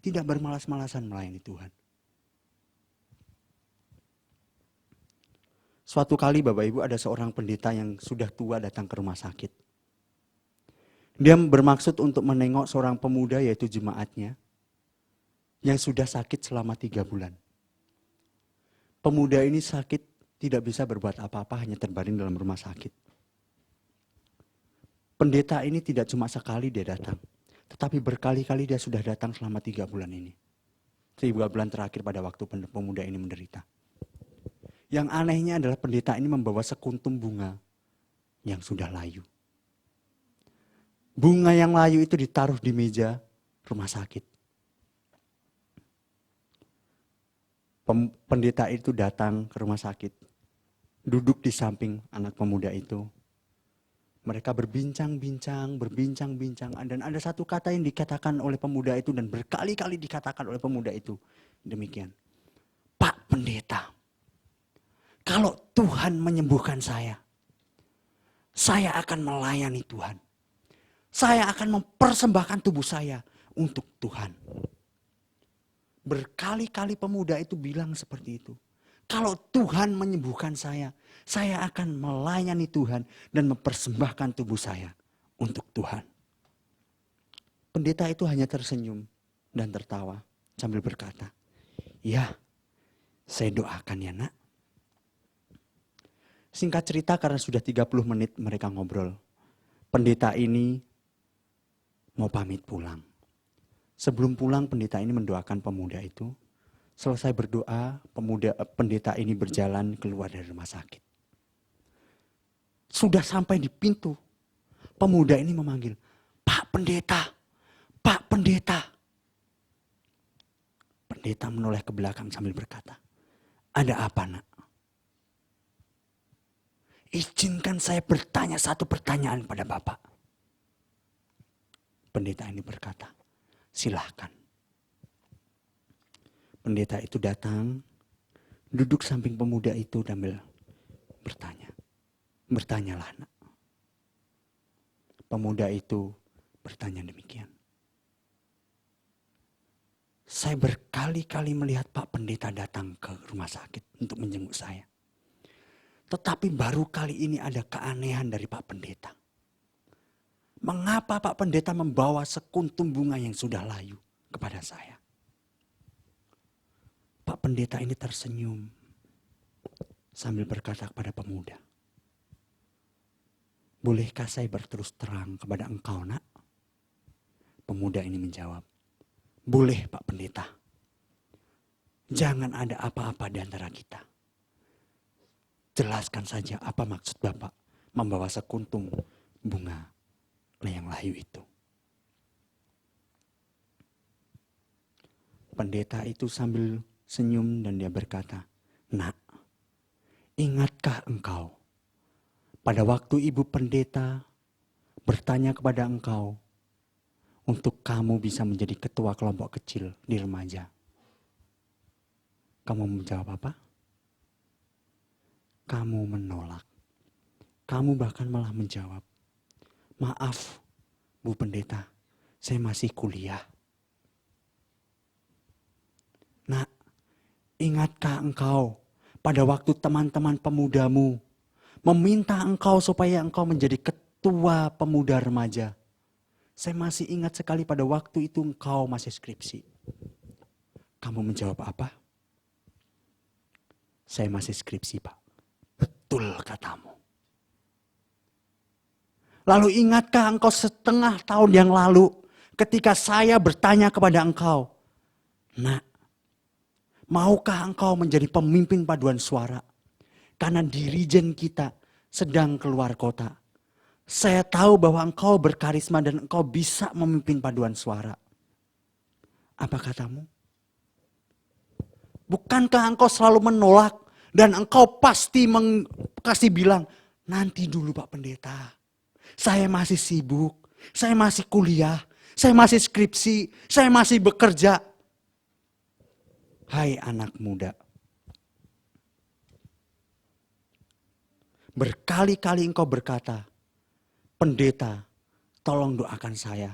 Tidak bermalas-malasan melayani Tuhan. Suatu kali Bapak Ibu ada seorang pendeta yang sudah tua datang ke rumah sakit. Dia bermaksud untuk menengok seorang pemuda yaitu jemaatnya yang sudah sakit selama 3 bulan. Pemuda ini sakit, tidak bisa berbuat apa-apa, hanya terbaring dalam rumah sakit. Pendeta ini tidak cuma sekali dia datang, tetapi berkali-kali dia sudah datang selama 3 bulan ini. 3 bulan terakhir pada waktu pemuda ini menderita. Yang anehnya adalah pendeta ini membawa sekuntum bunga yang sudah layu. Bunga yang layu itu ditaruh di meja rumah sakit. Pendeta itu datang ke rumah sakit, duduk di samping anak pemuda itu. Mereka berbincang-bincang, dan ada satu kata yang dikatakan oleh pemuda itu dan berkali-kali dikatakan oleh pemuda itu. Demikian, Pak Pendeta, kalau Tuhan menyembuhkan saya akan melayani Tuhan. Saya akan mempersembahkan tubuh saya untuk Tuhan. Berkali-kali pemuda itu bilang seperti itu. Kalau Tuhan menyembuhkan saya akan melayani Tuhan dan mempersembahkan tubuh saya untuk Tuhan. Pendeta itu hanya tersenyum dan tertawa sambil berkata, "Ya, saya doakan ya nak." Singkat cerita, karena sudah 30 menit mereka ngobrol, pendeta ini mau pamit pulang. Sebelum pulang, pendeta ini mendoakan pemuda itu. Selesai berdoa, pendeta ini berjalan keluar dari rumah sakit. Sudah sampai di pintu, pemuda ini memanggil, "Pak Pendeta, Pak Pendeta." Pendeta menoleh ke belakang sambil berkata, "Ada apa nak? Izinkan saya bertanya satu pertanyaan pada Bapak." Pendeta ini berkata, "Silahkan." Pendeta itu datang, duduk samping pemuda itu dan bertanya. "Bertanyalah nak." Pemuda itu bertanya demikian. "Saya berkali-kali melihat Pak Pendeta datang ke rumah sakit untuk menjenguk saya. Tetapi baru kali ini ada keanehan dari Pak Pendeta. Mengapa Pak Pendeta membawa sekuntum bunga yang sudah layu kepada saya?" Pak Pendeta ini tersenyum sambil berkata kepada pemuda, "Bolehkah saya berterus terang kepada engkau nak?" Pemuda ini menjawab, "Boleh Pak Pendeta. Jangan ada apa-apa di antara kita. Jelaskan saja apa maksud Bapak membawa sekuntum bunga yang layu itu." Pendeta itu sambil senyum dan dia berkata, "Nak, ingatkah engkau pada waktu ibu pendeta bertanya kepada engkau untuk kamu bisa menjadi ketua kelompok kecil di remaja? Kamu menjawab apa? Kamu menolak. Kamu bahkan malah menjawab, 'Maaf, Bu Pendeta, saya masih kuliah.' Nak, ingatkah engkau pada waktu teman-teman pemudamu meminta engkau supaya engkau menjadi ketua pemuda remaja? Saya masih ingat sekali pada waktu itu engkau masih skripsi. Kamu menjawab apa? Saya masih skripsi, Pak. Betul katamu. Lalu ingatkah engkau setengah tahun yang lalu ketika saya bertanya kepada engkau, Nak, maukah engkau menjadi pemimpin paduan suara? Karena dirijen kita sedang keluar kota. Saya tahu bahwa engkau berkarisma dan engkau bisa memimpin paduan suara. Apa katamu? Bukankah engkau selalu menolak dan engkau pasti kasih bilang, nanti dulu Pak Pendeta. Saya masih sibuk, saya masih kuliah, saya masih skripsi, saya masih bekerja. Hai anak muda. Berkali-kali engkau berkata, Pendeta, tolong doakan saya.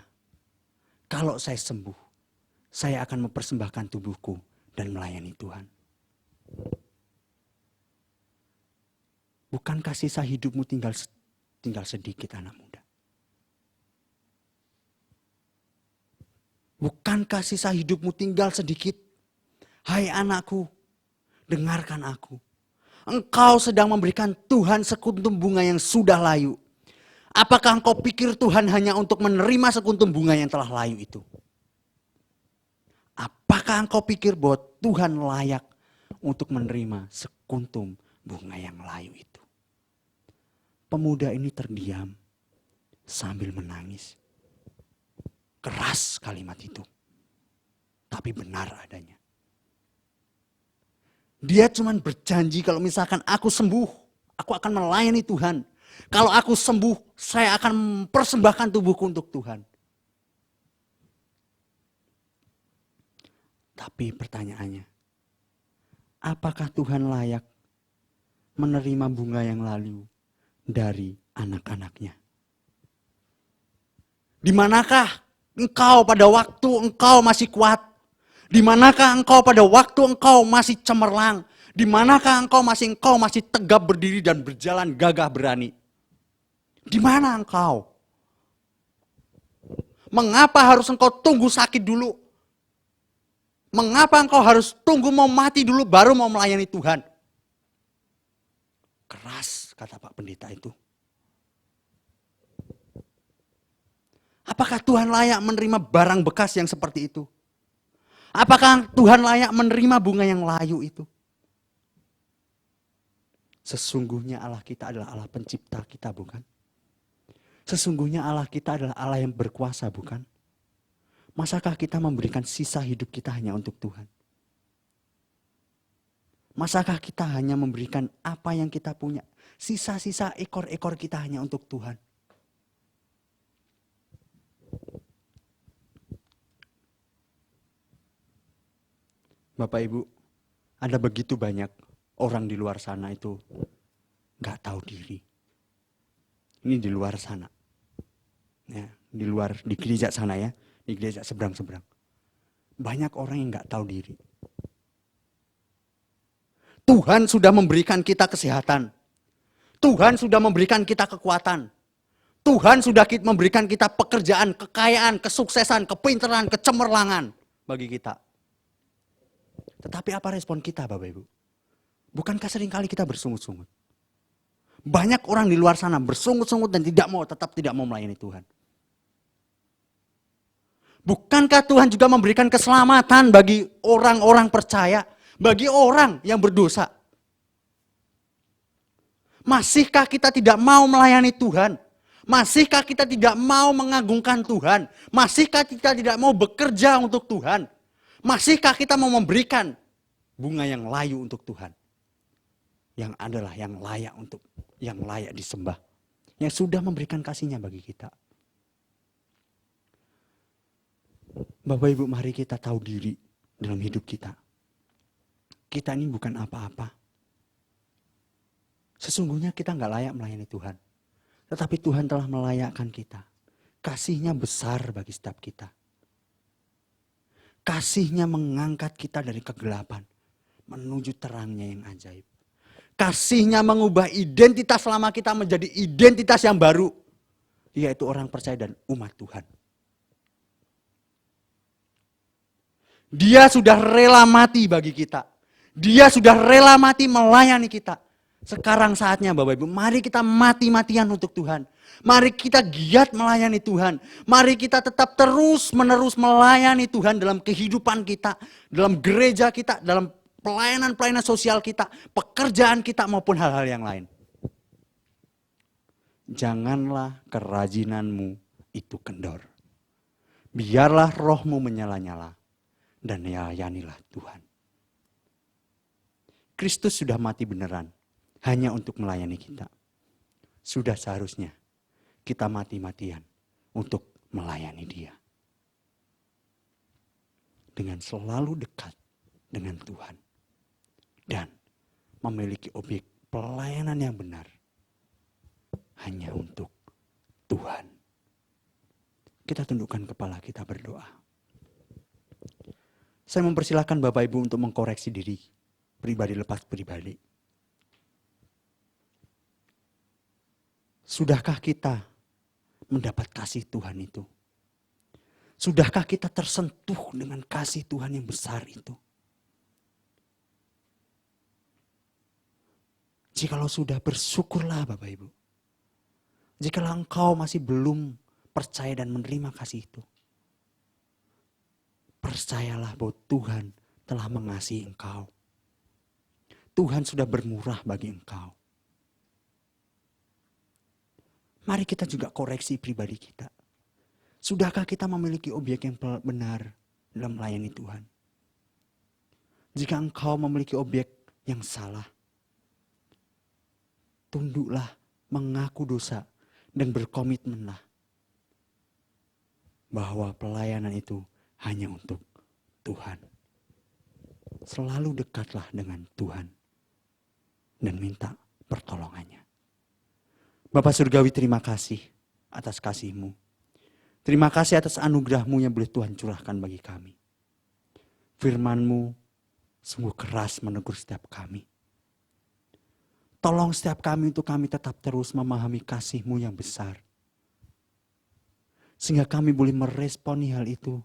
Kalau saya sembuh, saya akan mempersembahkan tubuhku dan melayani Tuhan. Bukankah sisa hidupmu tinggal sedikit anak muda? Bukankah sisa hidupmu tinggal sedikit? Hai anakku, dengarkan aku. Engkau sedang memberikan Tuhan sekuntum bunga yang sudah layu. Apakah engkau pikir Tuhan hanya untuk menerima sekuntum bunga yang telah layu itu? Apakah engkau pikir bahwa Tuhan layak untuk menerima sekuntum bunga yang layu itu? Pemuda ini terdiam sambil menangis. Keras kalimat itu, tapi benar adanya. Dia cuma berjanji kalau misalkan aku sembuh, aku akan melayani Tuhan. Kalau aku sembuh, saya akan mempersembahkan tubuhku untuk Tuhan. Tapi pertanyaannya, apakah Tuhan layak menerima bunga yang lalu dari anak-anaknya? Di manakah engkau pada waktu engkau masih kuat? Di manakah engkau pada waktu engkau masih cemerlang? Di manakah engkau masih tegap berdiri dan berjalan gagah berani? Di mana engkau? Mengapa harus engkau tunggu sakit dulu? Mengapa engkau harus tunggu mau mati dulu baru mau melayani Tuhan? Keras kata Pak Pendeta itu. Apakah Tuhan layak menerima barang bekas yang seperti itu? Apakah Tuhan layak menerima bunga yang layu itu? Sesungguhnya Allah kita adalah Allah pencipta kita, bukan? Sesungguhnya Allah kita adalah Allah yang berkuasa, bukan? Masakah kita memberikan sisa hidup kita hanya untuk Tuhan? Masakah kita hanya memberikan apa yang kita punya? Sisa-sisa ekor-ekor kita hanya untuk Tuhan? Bapak Ibu, ada begitu banyak orang di luar sana itu gak tahu diri. Ini di luar sana. Ya, di luar, di gereja sana ya. Di gereja seberang-seberang. Banyak orang yang gak tahu diri. Tuhan sudah memberikan kita kesehatan. Tuhan sudah memberikan kita kekuatan. Tuhan sudah memberikan kita pekerjaan, kekayaan, kesuksesan, kepintaran, kecemerlangan bagi kita. Tetapi apa respon kita Bapak Ibu? Bukankah seringkali kita bersungut-sungut? Banyak orang di luar sana bersungut-sungut dan tetap tidak mau melayani Tuhan. Bukankah Tuhan juga memberikan keselamatan bagi orang-orang percaya, bagi orang yang berdosa? Masihkah kita tidak mau melayani Tuhan? Masihkah kita tidak mau mengagungkan Tuhan? Masihkah kita tidak mau bekerja untuk Tuhan? Masihkah kita mau memberikan bunga yang layu untuk Tuhan? Yang adalah yang layak disembah. Yang sudah memberikan kasih-Nya bagi kita. Bapak Ibu, mari kita tahu diri dalam hidup kita. Kita ini bukan apa-apa. Sesungguhnya kita nggak layak melayani Tuhan. Tetapi Tuhan telah melayakkan kita. Kasih-Nya besar bagi setiap kita. Kasih-Nya mengangkat kita dari kegelapan menuju terang-Nya yang ajaib. Kasih-Nya mengubah identitas lama kita menjadi identitas yang baru, yaitu orang percaya dan umat Tuhan. Dia sudah rela mati bagi kita. Dia sudah rela mati melayani kita. Sekarang saatnya Bapak Ibu, mari kita mati-matian untuk Tuhan. Mari kita giat melayani Tuhan. Mari kita tetap terus-menerus melayani Tuhan dalam kehidupan kita, dalam gereja kita, dalam pelayanan-pelayanan sosial kita, pekerjaan kita maupun hal-hal yang lain. Janganlah kerajinanmu itu kendor. Biarlah rohmu menyala-nyala dan layanilah Tuhan. Kristus sudah mati beneran hanya untuk melayani kita. Sudah seharusnya kita mati-matian untuk melayani Dia. Dengan selalu dekat dengan Tuhan. Dan memiliki objek pelayanan yang benar. Hanya untuk Tuhan. Kita tundukkan kepala, kita berdoa. Saya mempersilahkan Bapak Ibu untuk mengkoreksi diri. Pribadi lepas pribadi. Sudahkah kita mendapat kasih Tuhan itu? Sudahkah kita tersentuh dengan kasih Tuhan yang besar itu? Jikalau sudah, bersyukurlah Bapak Ibu. Jikalau engkau masih belum percaya dan menerima kasih itu, percayalah bahwa Tuhan telah mengasihi engkau. Tuhan sudah bermurah bagi engkau. Mari kita juga koreksi pribadi kita. Sudahkah kita memiliki objek yang benar dalam melayani Tuhan? Jika engkau memiliki objek yang salah, tunduklah, mengaku dosa, dan berkomitmenlah bahwa pelayanan itu hanya untuk Tuhan. Selalu dekatlah dengan Tuhan dan minta pertolongannya. Bapa Surgawi, terima kasih atas kasih-Mu. Terima kasih atas anugerah-Mu yang boleh Tuhan curahkan bagi kami. Firman-Mu sungguh keras menegur setiap kami. Tolong setiap kami untuk kami tetap terus memahami kasih-Mu yang besar. Sehingga kami boleh meresponi hal itu.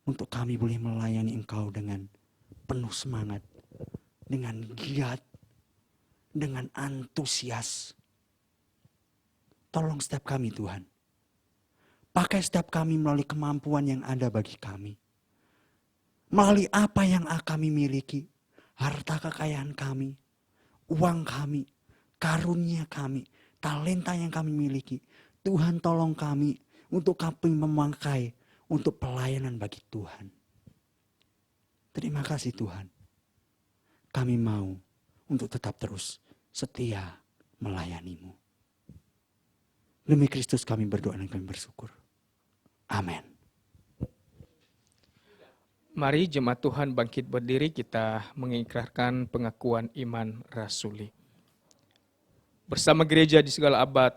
Untuk kami boleh melayani Engkau dengan penuh semangat. Dengan giat. Dengan antusias. Tolong setiap kami Tuhan. Pakai setiap kami melalui kemampuan yang ada bagi kami. Melalui apa yang kami miliki. Harta kekayaan kami. Uang kami. Karunia kami. Talenta yang kami miliki. Tuhan tolong kami untuk kami memakai untuk pelayanan bagi Tuhan. Terima kasih Tuhan. Kami mau untuk tetap terus setia melayani-Mu. Demi Kristus kami berdoa dan kami bersyukur. Amin. Mari jemaat Tuhan bangkit berdiri, kita mengikrarkan pengakuan iman rasuli. Bersama gereja di segala abad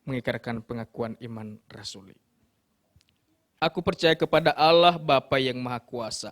mengikrarkan pengakuan iman rasuli. Aku percaya kepada Allah Bapa yang Maha Kuasa,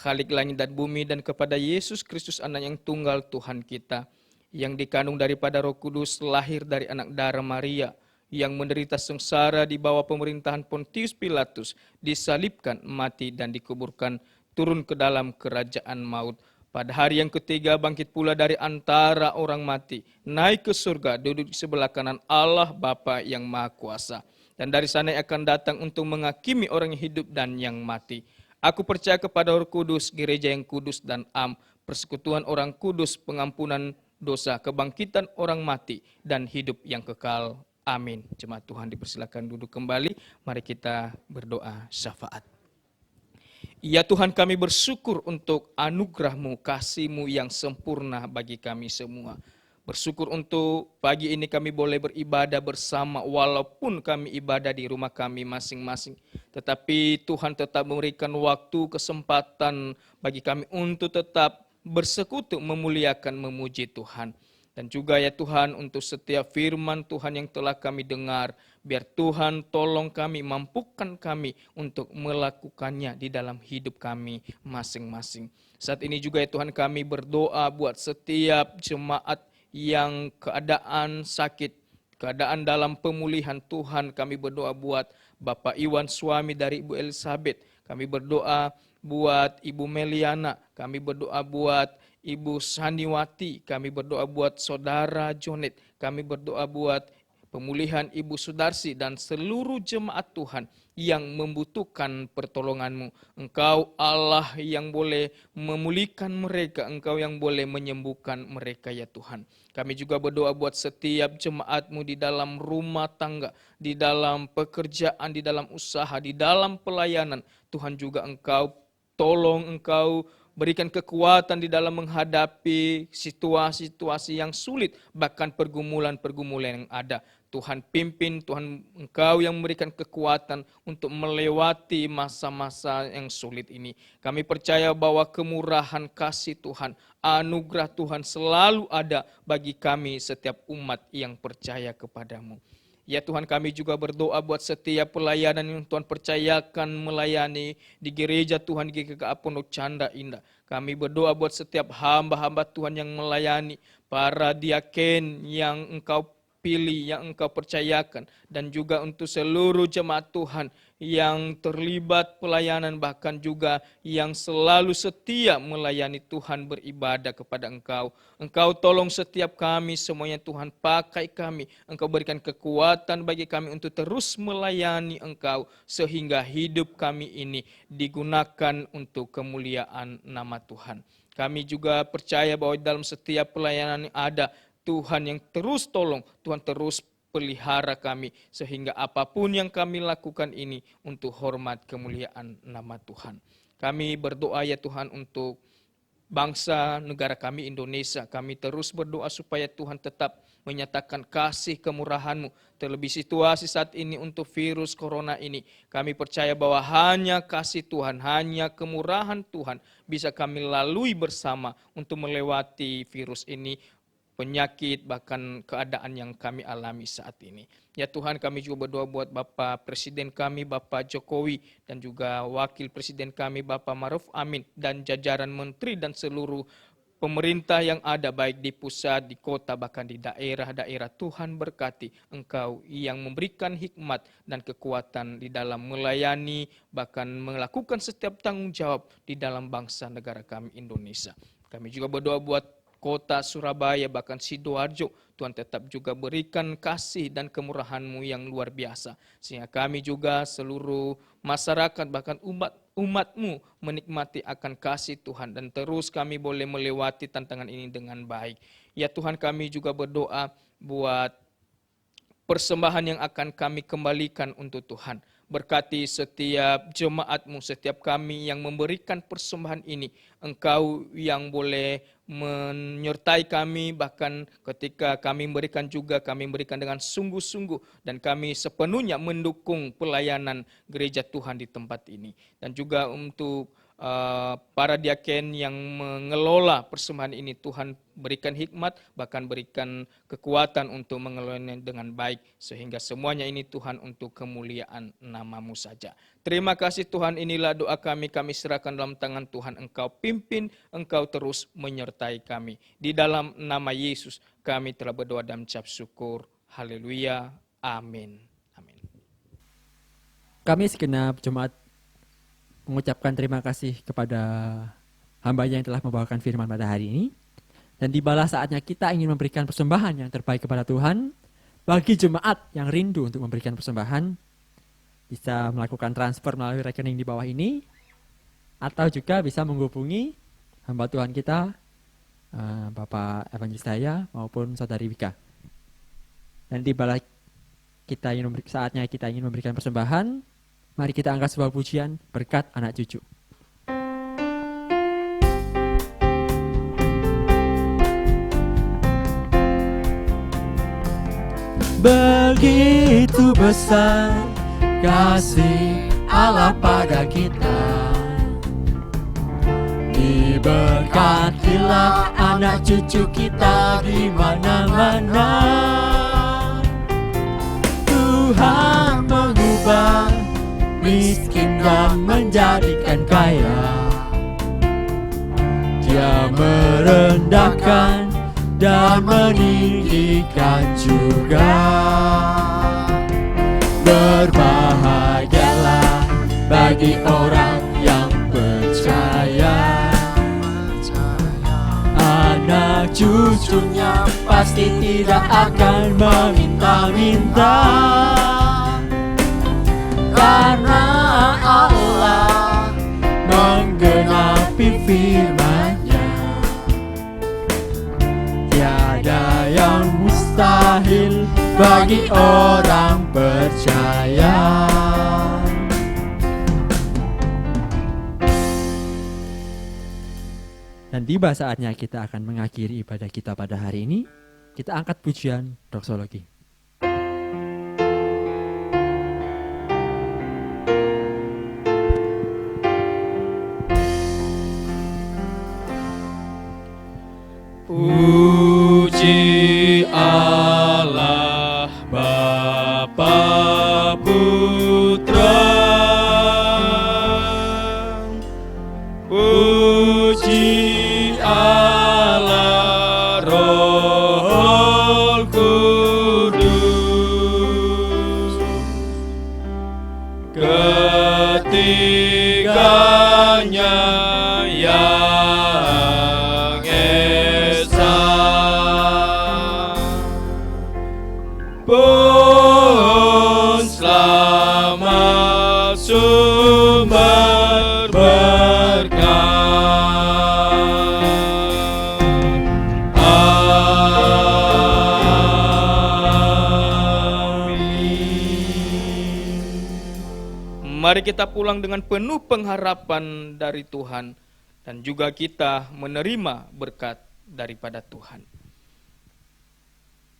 Khalik langit dan bumi, dan kepada Yesus Kristus Anak yang tunggal Tuhan kita, yang dikandung daripada Roh Kudus, lahir dari anak darah Maria, yang menderita sengsara di bawah pemerintahan Pontius Pilatus, disalibkan, mati dan dikuburkan, turun ke dalam kerajaan maut. Pada hari yang ketiga bangkit pula dari antara orang mati, naik ke surga, duduk di sebelah kanan Allah Bapa yang Maha Kuasa. Dan dari sana akan datang untuk menghakimi orang yang hidup dan yang mati. Aku percaya kepada Roh Kudus, gereja yang kudus dan am, persekutuan orang kudus, pengampunan dosa, kebangkitan orang mati, dan hidup yang kekal. Amin. Jemaat Tuhan dipersilakan duduk kembali. Mari kita berdoa syafaat. Ya Tuhan, kami bersyukur untuk anugerah-Mu, kasih-Mu yang sempurna bagi kami semua. Bersyukur untuk pagi ini kami boleh beribadah bersama walaupun kami ibadah di rumah kami masing-masing. Tetapi Tuhan tetap memberikan waktu, kesempatan bagi kami untuk tetap bersekutu, memuliakan, memuji Tuhan. Dan juga ya Tuhan, untuk setiap firman Tuhan yang telah kami dengar, biar Tuhan tolong kami, mampukan kami untuk melakukannya di dalam hidup kami masing-masing. Saat ini juga ya Tuhan, kami berdoa buat setiap jemaat yang keadaan sakit, keadaan dalam pemulihan. Tuhan, kami berdoa buat Bapak Iwan, suami dari Ibu Elizabeth. Kami berdoa buat Ibu Meliana, kami berdoa buat Ibu Sandiwati, kami berdoa buat Saudara Jonet, kami berdoa buat pemulihan Ibu Sudarsi dan seluruh jemaat Tuhan yang membutuhkan pertolongan-Mu. Engkau Allah yang boleh memulihkan mereka, Engkau yang boleh menyembuhkan mereka ya Tuhan. Kami juga berdoa buat setiap jemaat-Mu di dalam rumah tangga, di dalam pekerjaan, di dalam usaha, di dalam pelayanan. Tuhan juga Engkau tolong, Engkau berikan kekuatan di dalam menghadapi situasi-situasi yang sulit, bahkan pergumulan-pergumulan yang ada. Tuhan pimpin, Tuhan Engkau yang memberikan kekuatan untuk melewati masa-masa yang sulit ini. Kami percaya bahwa kemurahan kasih Tuhan, anugerah Tuhan selalu ada bagi kami setiap umat yang percaya kepada-Mu. Ya Tuhan, kami juga berdoa buat setiap pelayanan yang Tuhan percayakan melayani di gereja Tuhan GKK Pondok Canda Indah. Kami berdoa buat setiap hamba-hamba Tuhan yang melayani, para diaken yang Engkau pilih, yang Engkau percayakan, dan juga untuk seluruh jemaat Tuhan yang terlibat pelayanan, bahkan juga yang selalu setia melayani Tuhan, beribadah kepada Engkau. Engkau tolong setiap kami semuanya Tuhan, pakai kami, Engkau berikan kekuatan bagi kami untuk terus melayani Engkau, sehingga hidup kami ini digunakan untuk kemuliaan nama Tuhan. Kami juga percaya bahwa dalam setiap pelayanan yang ada, Tuhan yang terus tolong, Tuhan terus pelihara kami, sehingga apapun yang kami lakukan ini untuk hormat kemuliaan nama Tuhan. Kami berdoa ya Tuhan untuk bangsa negara kami Indonesia. Kami terus berdoa supaya Tuhan tetap menyatakan kasih kemurahan-Mu. Terlebih situasi saat ini untuk virus corona ini, kami percaya bahwa hanya kasih Tuhan, hanya kemurahan Tuhan bisa kami lalui bersama untuk melewati virus ini, penyakit, bahkan keadaan yang kami alami saat ini. Ya Tuhan, kami juga berdoa buat Bapak Presiden kami, Bapak Jokowi, dan juga Wakil Presiden kami, Bapak Maruf Amin, dan jajaran menteri dan seluruh pemerintah yang ada, baik di pusat, di kota, bahkan di daerah-daerah. Tuhan berkati Engkau yang memberikan hikmat dan kekuatan di dalam melayani, bahkan melakukan setiap tanggung jawab di dalam bangsa negara kami Indonesia. Kami juga berdoa buat kota Surabaya, bahkan Sidoarjo. Tuhan tetap juga berikan kasih dan kemurahan-Mu yang luar biasa, sehingga kami juga seluruh masyarakat, bahkan umat-Mu menikmati akan kasih Tuhan, dan terus kami boleh melewati tantangan ini dengan baik. Ya Tuhan, kami juga berdoa buat persembahan yang akan kami kembalikan untuk Tuhan. Berkati setiap jemaat-Mu, setiap kami yang memberikan persembahan ini. Engkau yang boleh menyertai kami, bahkan ketika kami memberikan juga, kami memberikan dengan sungguh-sungguh, dan kami sepenuhnya mendukung pelayanan gereja Tuhan di tempat ini. Dan juga untuk para diaken yang mengelola persembahan ini, Tuhan berikan hikmat, bahkan berikan kekuatan untuk mengelolanya dengan baik, sehingga semuanya ini Tuhan untuk kemuliaan nama-Mu saja. Terima kasih Tuhan, inilah doa kami serahkan dalam tangan Tuhan. Engkau pimpin, Engkau terus menyertai kami. Di dalam nama Yesus kami telah berdoa dan mengucap syukur. Haleluya. Amin. Amin. Kami segenap jemaat mengucapkan terima kasih kepada hamba-Nya yang telah membawakan firman pada hari ini. Dan tibalah saatnya kita ingin memberikan persembahan yang terbaik kepada Tuhan. Bagi jemaat yang rindu untuk memberikan persembahan, bisa melakukan transfer melalui rekening di bawah ini, atau juga bisa menghubungi hamba Tuhan kita, Bapak Evangelis Daya maupun Saudari Wika. Dan tibalah saatnya kita ingin memberikan persembahan. Mari kita angkat sebuah pujian berkat anak cucu. Begitu besar kasih Allah pada kita, diberkatilah anak cucu kita di mana-mana. Tuhan mengubah miskin dan menjadikan kaya. Dia merendahkan dan meninggikan juga. Berbahagialah bagi orang yang percaya, anak cucunya pasti tidak akan meminta-minta. Karena Allah menggenapi firman-Nya, tiada yang mustahil bagi orang percaya. Dan tiba saatnya kita akan mengakhiri ibadah kita pada hari ini. Kita angkat pujian doksologi. Puji Allah Bapa Putra, puji Allah Roh Kudus, mari kita pulang dengan penuh pengharapan dari Tuhan dan juga kita menerima berkat daripada Tuhan.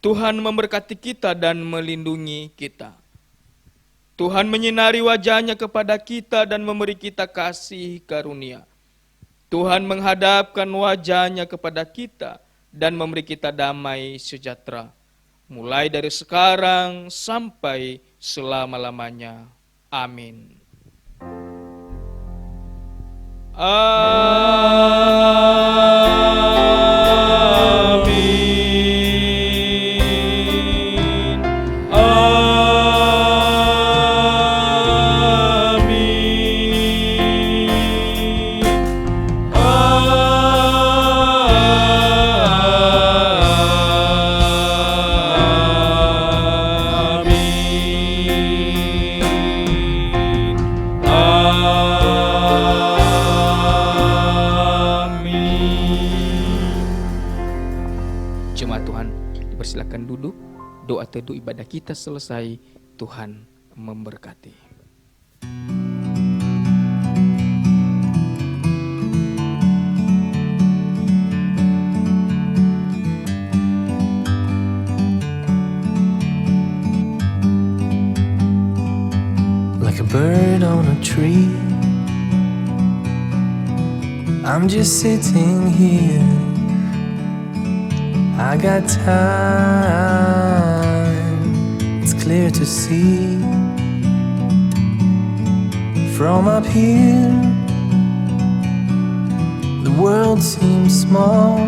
Tuhan memberkati kita dan melindungi kita. Tuhan menyinari wajah-Nya kepada kita dan memberi kita kasih karunia. Tuhan menghadapkan wajah-Nya kepada kita dan memberi kita damai sejahtera. Mulai dari sekarang sampai selama-lamanya. Amin. Amin. Jemaat Tuhan, dipersilakan duduk. Doa teduh ibadah kita selesai. Tuhan memberkati. Like a bird on a tree, I'm just sitting here. I got time, it's clear to see. From up here, the world seems small.